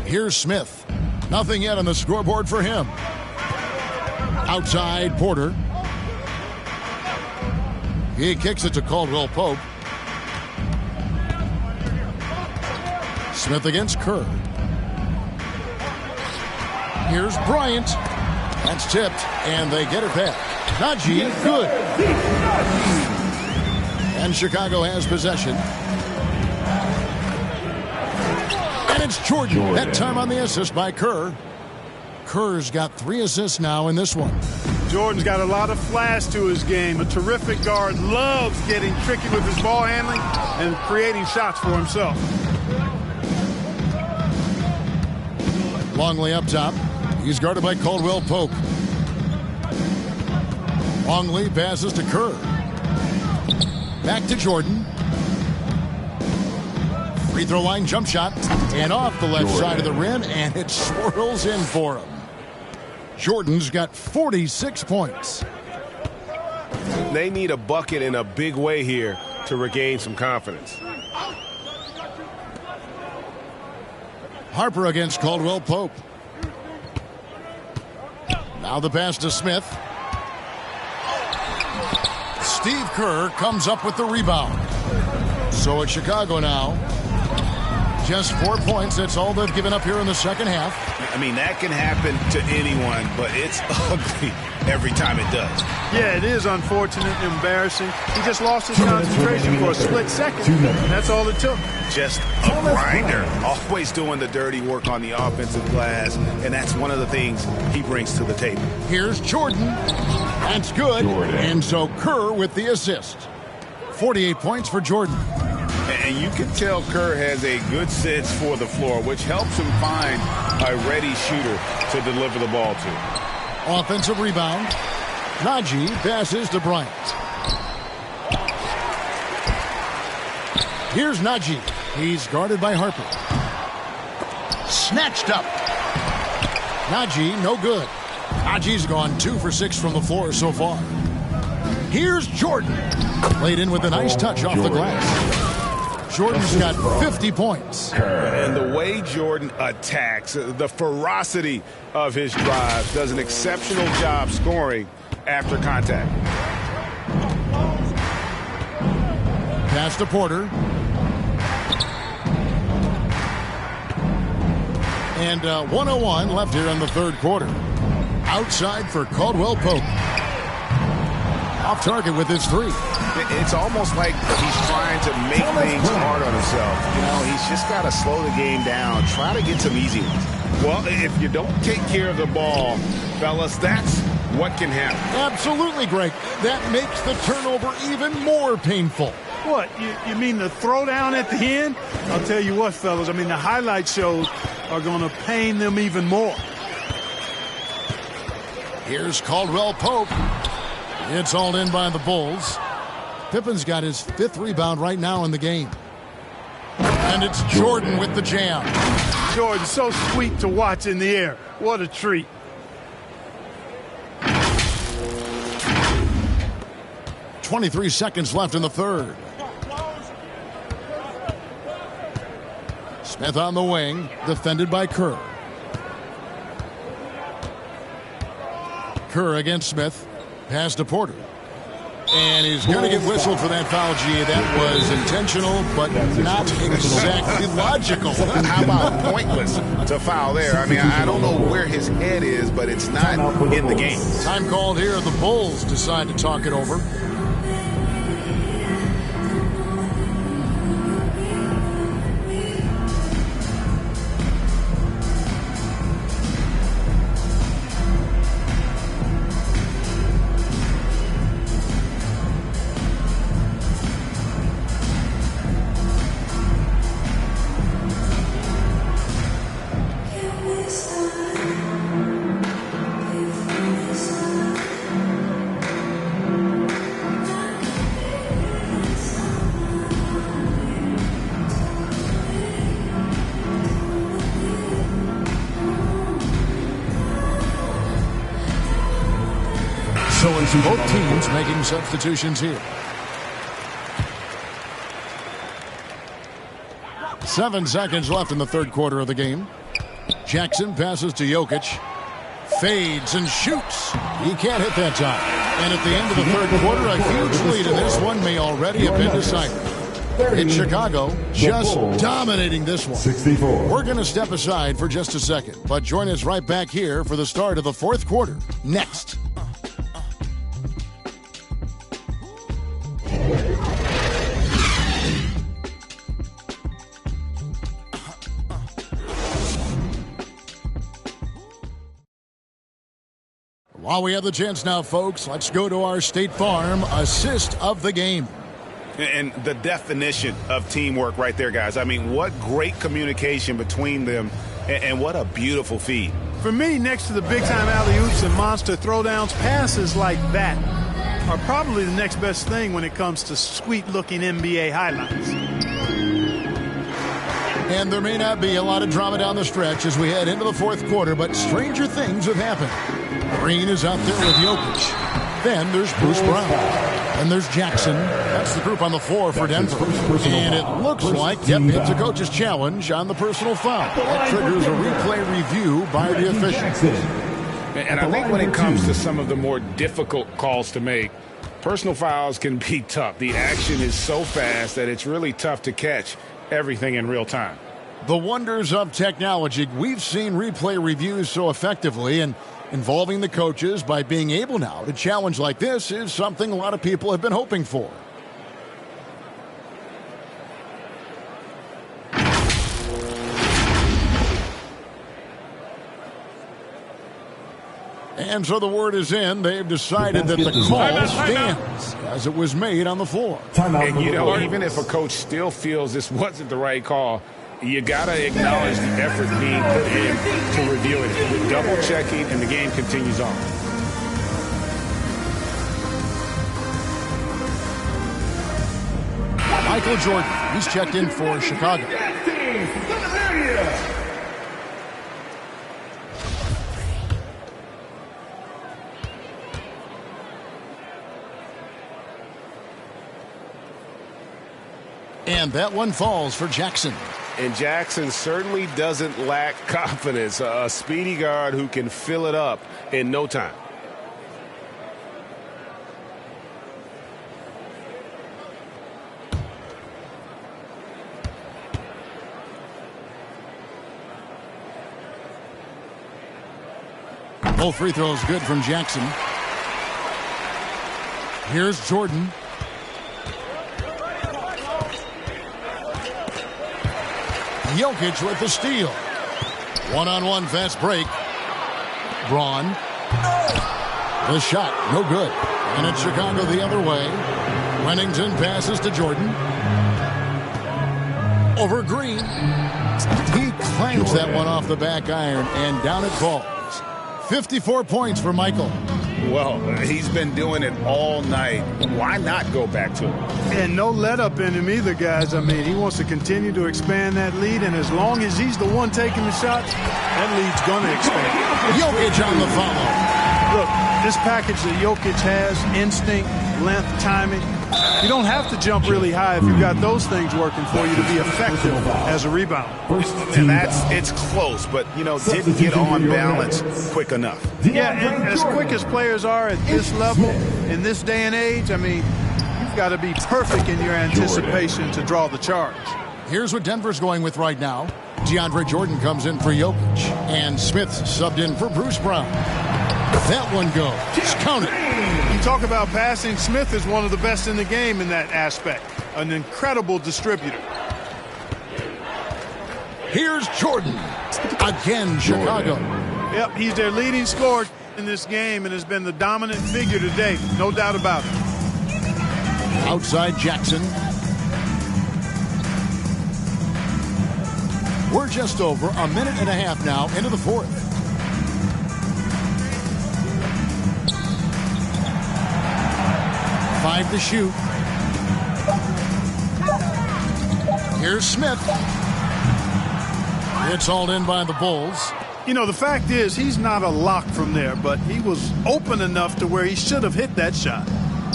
Speaker 14: Here's Smith. Nothing yet on the scoreboard for him. Outside Porter. He kicks it to Caldwell Pope. Smith against Kerr. Here's Bryant. That's tipped, and they get it back. Naji, good. And Chicago has possession. And it's Jordan. That time on the assist by Kerr. Kerr's got 3 assists now in this one.
Speaker 15: Jordan's got a lot of flash to his game. A terrific guard, loves getting tricky with his ball handling and creating shots for himself.
Speaker 14: Longley up top. He's guarded by Caldwell Pope. Longley passes to Kerr. Back to Jordan. Free throw line jump shot. And off the left side of the rim, and it swirls in for him. Jordan's got 46 points.
Speaker 1: They need a bucket in a big way here to regain some confidence.
Speaker 14: Harper against Caldwell Pope. Now the pass to Smith. Steve Kerr comes up with the rebound. So it's Chicago now. Just 4 points. That's all they've given up here in the second half.
Speaker 16: I mean, that can happen to anyone, but it's ugly every time it does.
Speaker 15: Yeah, it is unfortunate and embarrassing. He just lost his concentration for a split second. That's all it took.
Speaker 16: Just a grinder. Always doing the dirty work on the offensive glass, and that's one of the things he brings to the table.
Speaker 14: Here's Jordan. That's good. And so Kerr with the assist. 48 points for Jordan.
Speaker 16: And you can tell Kerr has a good sense for the floor, which helps him find a ready shooter to deliver the ball to.
Speaker 14: Offensive rebound. Naji passes to Bryant. Here's Naji. He's guarded by Harper. Snatched up. Naji, no good. Naji's gone 2 for 6 from the floor so far. Here's Jordan. Played in with a nice touch off the glass. Jordan's got 50 points.
Speaker 16: And the way Jordan attacks, the ferocity of his drive, does an exceptional job scoring after contact.
Speaker 14: Pass to Porter. And 1:01 left here in the third quarter. Outside for Caldwell Pope. Off target with his 3.
Speaker 16: It's almost like he's trying to make things hard on himself. You know, he's just got to slow the game down, try to get some easy ones. Well, if you don't take care of the ball, fellas, that's what can happen.
Speaker 14: Absolutely, Greg. That makes the turnover even more painful.
Speaker 15: What, you mean the throwdown at the end? I'll tell you what, fellas, I mean, the highlight shows are going to pain them even more.
Speaker 14: Here's Caldwell Pope. It's all in by the Bulls. Pippen's got his 5th rebound right now in the game. And it's Jordan with the jam.
Speaker 15: Jordan, so sweet to watch in the air. What a treat.
Speaker 14: .23 seconds left in the third. Smith on the wing, defended by Kerr. Kerr against Smith. Pass to Porter. And he's going to get whistled for that foul, G. That was intentional, but not exactly logical.
Speaker 16: How about pointless to foul there? I mean, I don't know where his head is, but it's not in the game.
Speaker 14: Time called here. The Bulls decide to talk it over. Both teams making substitutions here. 7 seconds left in the third quarter of the game. Jackson passes to Jokic. Fades and shoots. He can't hit that time. And at the end of the third quarter, a huge lead in this one may already have been decided. It's Chicago just dominating this one.
Speaker 6: 64.
Speaker 14: We're going to step aside for just a second, but join us right back here for the start of the fourth quarter next. While we have the chance now, folks, let's go to our State Farm assist of the game.
Speaker 16: And the definition of teamwork right there, guys. I mean, what great communication between them, and what a beautiful feed.
Speaker 15: For me, next to the big-time alley-oops and monster throwdowns, passes like that are probably the next best thing when it comes to sweet-looking NBA highlights.
Speaker 14: And there may not be a lot of drama down the stretch as we head into the fourth quarter, but stranger things have happened. Green is out there with Jokic. Then there's Bruce Brown. And there's Jackson. That's the group on the floor for Denver. And it looks like, it's a coach's challenge on the personal foul. That triggers a replay review by the officials.
Speaker 16: And I think when it comes to some of the more difficult calls to make, personal fouls can be tough. The action is so fast that it's really tough to catch everything in real time.
Speaker 14: The wonders of technology. We've seen replay reviews so effectively, and involving the coaches by being able now to challenge like this is something a lot of people have been hoping for. And so the word is in. They've decided that the call stands as it was made on the floor.
Speaker 16: And, you know, even if a coach still feels this wasn't the right call, you got to acknowledge the effort being put in to review it. With double checking, and the game continues on.
Speaker 14: Michael Jordan, he's checked in for Chicago. And that one falls for Jackson.
Speaker 16: And Jackson certainly doesn't lack confidence. A speedy guard who can fill it up in no time.
Speaker 14: Both free throws good from Jackson. Here's Jordan. Jokic with the steal. One-on-one fast break. Braun. The shot, no good. And it's Chicago the other way. Wennington passes to Jordan. Over Green. He claims that one off the back iron, and down it falls. 54 points for Michael.
Speaker 16: Well, he's been doing it all night. Why not go back to him?
Speaker 15: And no let up in him either, guys. I mean, he wants to continue to expand that lead, and as long as he's the one taking the shots, that lead's going to expand.
Speaker 14: Jokic on the follow.
Speaker 15: Look, this package that Jokic has, instinct, length, timing, You don't have to jump really high if you've got those things working for you to be effective as a rebound.
Speaker 16: And it's close, but, didn't get on balance quick enough.
Speaker 15: Yeah, and as quick as players are at this level, in this day and age, I mean, you've got to be perfect in your anticipation to draw the charge.
Speaker 14: Here's what Denver's going with right now. DeAndre Jordan comes in for Jokic, and Smith subbed in for Bruce Brown. That one goes. Count it.
Speaker 15: You talk about passing. Smith is one of the best in the game in that aspect. An incredible distributor.
Speaker 14: Here's Jordan. Again, Chicago.
Speaker 15: Yep, he's their leading scorer in this game and has been the dominant figure today. No doubt about it.
Speaker 14: Outside Jackson. We're just over a minute and a half now into the fourth. Five to shoot. Here's Smith. It's hauled in by the Bulls.
Speaker 15: The fact is he's not a lock from there, but he was open enough to where he should have hit that shot.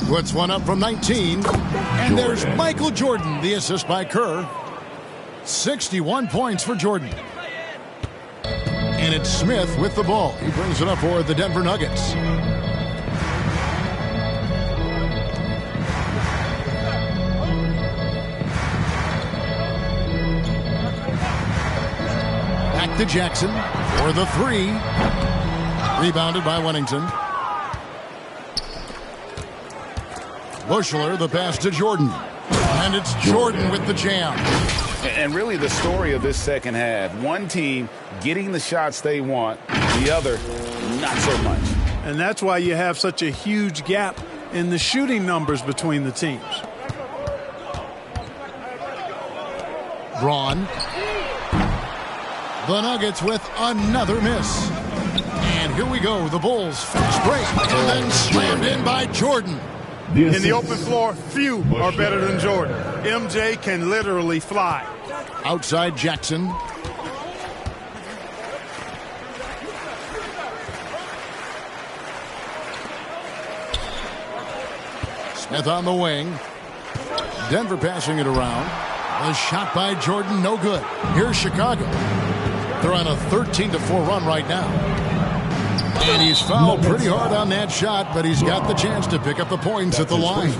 Speaker 14: Puts one up from 19. And there's Michael Jordan, the assist by Kerr. 61 points for Jordan. And it's Smith with the ball. He brings it up for the Denver Nuggets. Back to Jackson for the three. Rebounded by Wennington. Bushler, the pass to Jordan. And it's Jordan with the jam.
Speaker 16: And really the story of this second half, one team getting the shots they want, the other not so much.
Speaker 15: And that's why you have such a huge gap in the shooting numbers between the teams.
Speaker 14: Braun. The Nuggets with another miss. And here we go, the Bulls fast break and then slammed in by Jordan.
Speaker 15: In the open floor, few are better than Jordan. MJ can literally fly.
Speaker 14: Outside Jackson. Smith on the wing. Denver passing it around. A shot by Jordan, no good. Here's Chicago. They're on a 13-4 run right now. And he's fouled pretty hard on that shot, but he's got the chance to pick up the points at the line.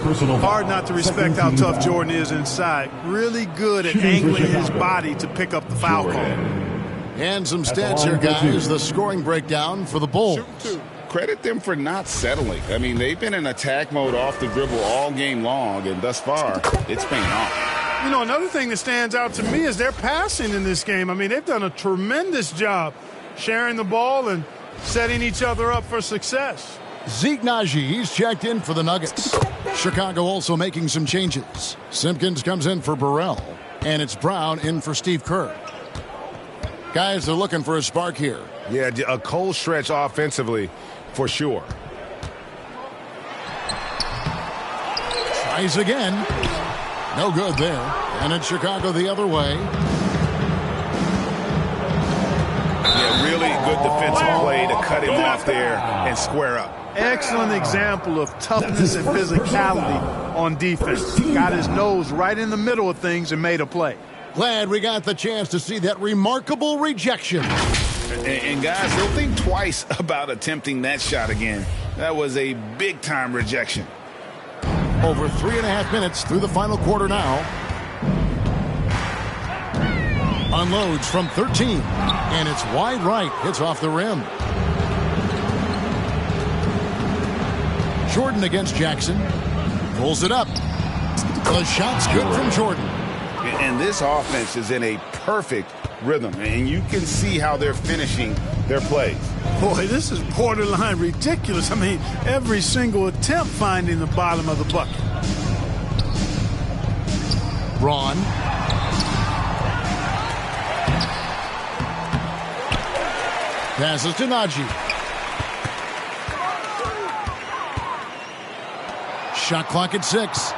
Speaker 15: Hard not to respect how tough Jordan is inside. Really good at angling his body to pick up the foul call.
Speaker 14: And some stats here, guys. The scoring breakdown for the Bulls.
Speaker 16: Credit them for not settling. I mean, they've been in attack mode off the dribble all game long, and thus far, it's paying off.
Speaker 15: Another thing that stands out to me is their passing in this game. I mean, they've done a tremendous job sharing the ball and setting each other up for success.
Speaker 14: Zeke Naji, he's checked in for the Nuggets. Chicago also making some changes. Simpkins comes in for Burrell, and it's Brown in for Steve Kerr. Guys are looking for a spark here.
Speaker 16: Yeah, a cold stretch offensively for sure.
Speaker 14: Tries again. No good there. And it's Chicago the other way.
Speaker 16: Yeah, really good defensive play to cut him off there and square up.
Speaker 15: Excellent example of toughness and physicality on defense. Got his nose right in the middle of things and made a play.
Speaker 14: Glad we got the chance to see that remarkable rejection.
Speaker 16: And guys, don't think twice about attempting that shot again. That was a big-time rejection.
Speaker 14: Over 3.5 minutes through the final quarter now. Unloads from 13. And it's wide right. Hits off the rim. Jordan against Jackson. Pulls it up. The shot's good from Jordan.
Speaker 16: And this offense is in a perfect rhythm. And you can see how they're finishing their plays.
Speaker 15: Boy, this is borderline ridiculous. I mean, every single attempt finding the bottom of the bucket.
Speaker 14: Braun. Passes to Naji. Shot clock at 6.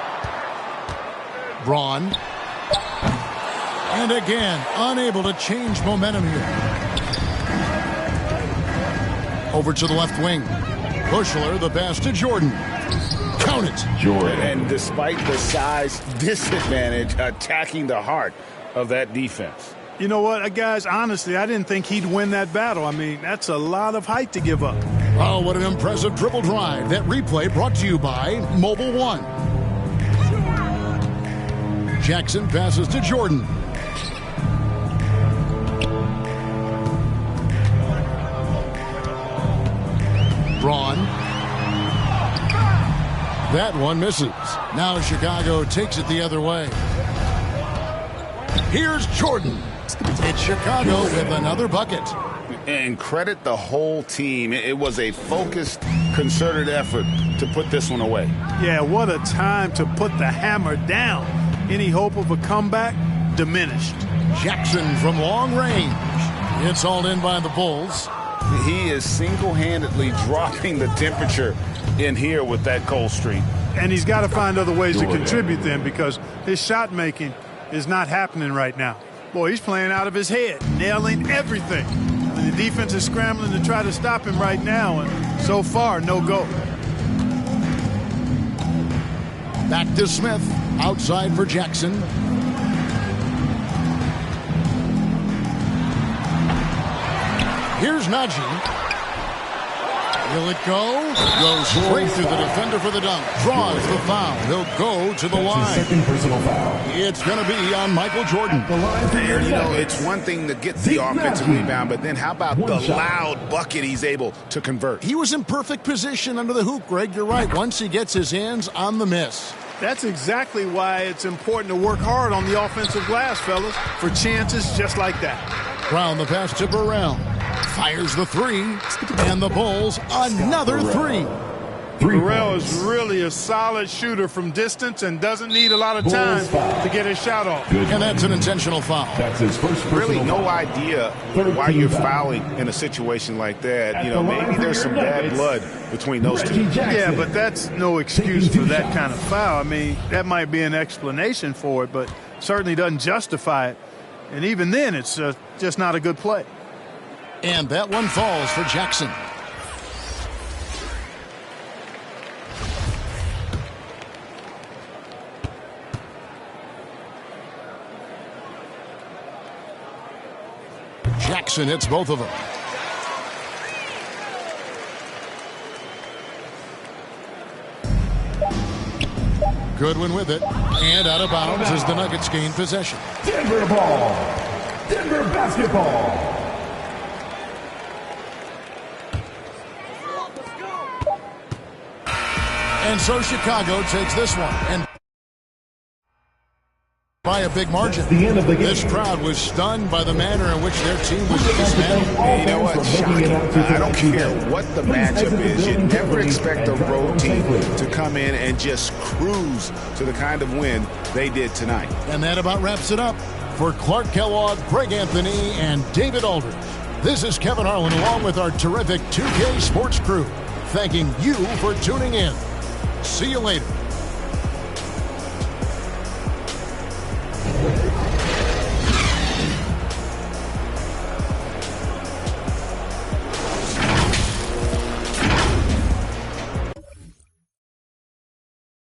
Speaker 14: Braun. And again, unable to change momentum here. Over to the left wing. Bushler, the pass to Jordan. Count it.
Speaker 6: Jordan.
Speaker 16: And despite the size disadvantage, attacking the heart of that defense.
Speaker 15: You know what, guys, honestly, I didn't think he'd win that battle. I mean, that's a lot of height to give up.
Speaker 14: Oh, what an impressive dribble drive. That replay brought to you by Mobile One. Jackson passes to Jordan. Braun. That one misses. Now Chicago takes it the other way. Here's Jordan. It's Chicago with another bucket.
Speaker 16: And credit the whole team. It was a focused, concerted effort to put this one away.
Speaker 15: Yeah, what a time to put the hammer down. Any hope of a comeback diminished.
Speaker 14: Jackson from long range. It's all in by the Bulls.
Speaker 16: He is single-handedly dropping the temperature in here with that cold streak.
Speaker 15: And he's got to find other ways to contribute then, because his shot making is not happening right now. Boy, he's playing out of his head, nailing everything. And the defense is scrambling to try to stop him right now, and so far, no go.
Speaker 14: Back to Smith, outside for Jackson. Here's Najee. Will it go? Goes straight through the defender for the dunk. Draws the foul. He'll go to the line.
Speaker 6: Second personal foul.
Speaker 14: It's going to be on Michael Jordan.
Speaker 16: And, you know, it's one thing to get the offensive rebound, but then how about the loud bucket he's able to convert?
Speaker 14: He was in perfect position under the hoop, Greg. You're right. Once he gets his hands on the miss.
Speaker 15: That's exactly why it's important to work hard on the offensive glass, fellas, for chances just like that.
Speaker 14: Brown the pass to Burrell. Fires the three. And the Bulls another three.
Speaker 15: Burrell is really a solid shooter from distance and doesn't need a lot of time to get his shot off.
Speaker 14: And that's an intentional foul.
Speaker 6: That's his first
Speaker 16: really no idea why you're fouling in a situation like that. You know, maybe there's some bad blood between those two.
Speaker 15: Yeah, but that's no excuse for that kind of foul. I mean, that might be an explanation for it, but certainly doesn't justify it. And even then, it's just not a good play.
Speaker 14: And that one falls for Jackson. Jackson hits both of them. Goodwin with it. And out of bounds as the Nuggets gain possession.
Speaker 6: Denver ball. Denver basketball.
Speaker 14: And so Chicago takes this one. And by a big margin.
Speaker 6: The end of the game.
Speaker 14: This crowd was stunned by the manner in which their team was dismantled.
Speaker 16: You know what? Shocking. I don't care what the matchup is. You never expect a road team to come in and just cruise to the kind of win they did tonight.
Speaker 14: And that about wraps it up. For Clark Kellogg, Greg Anthony, and David Aldridge, this is Kevin Harlan along with our terrific 2K Sports crew, thanking you for tuning in. See you later.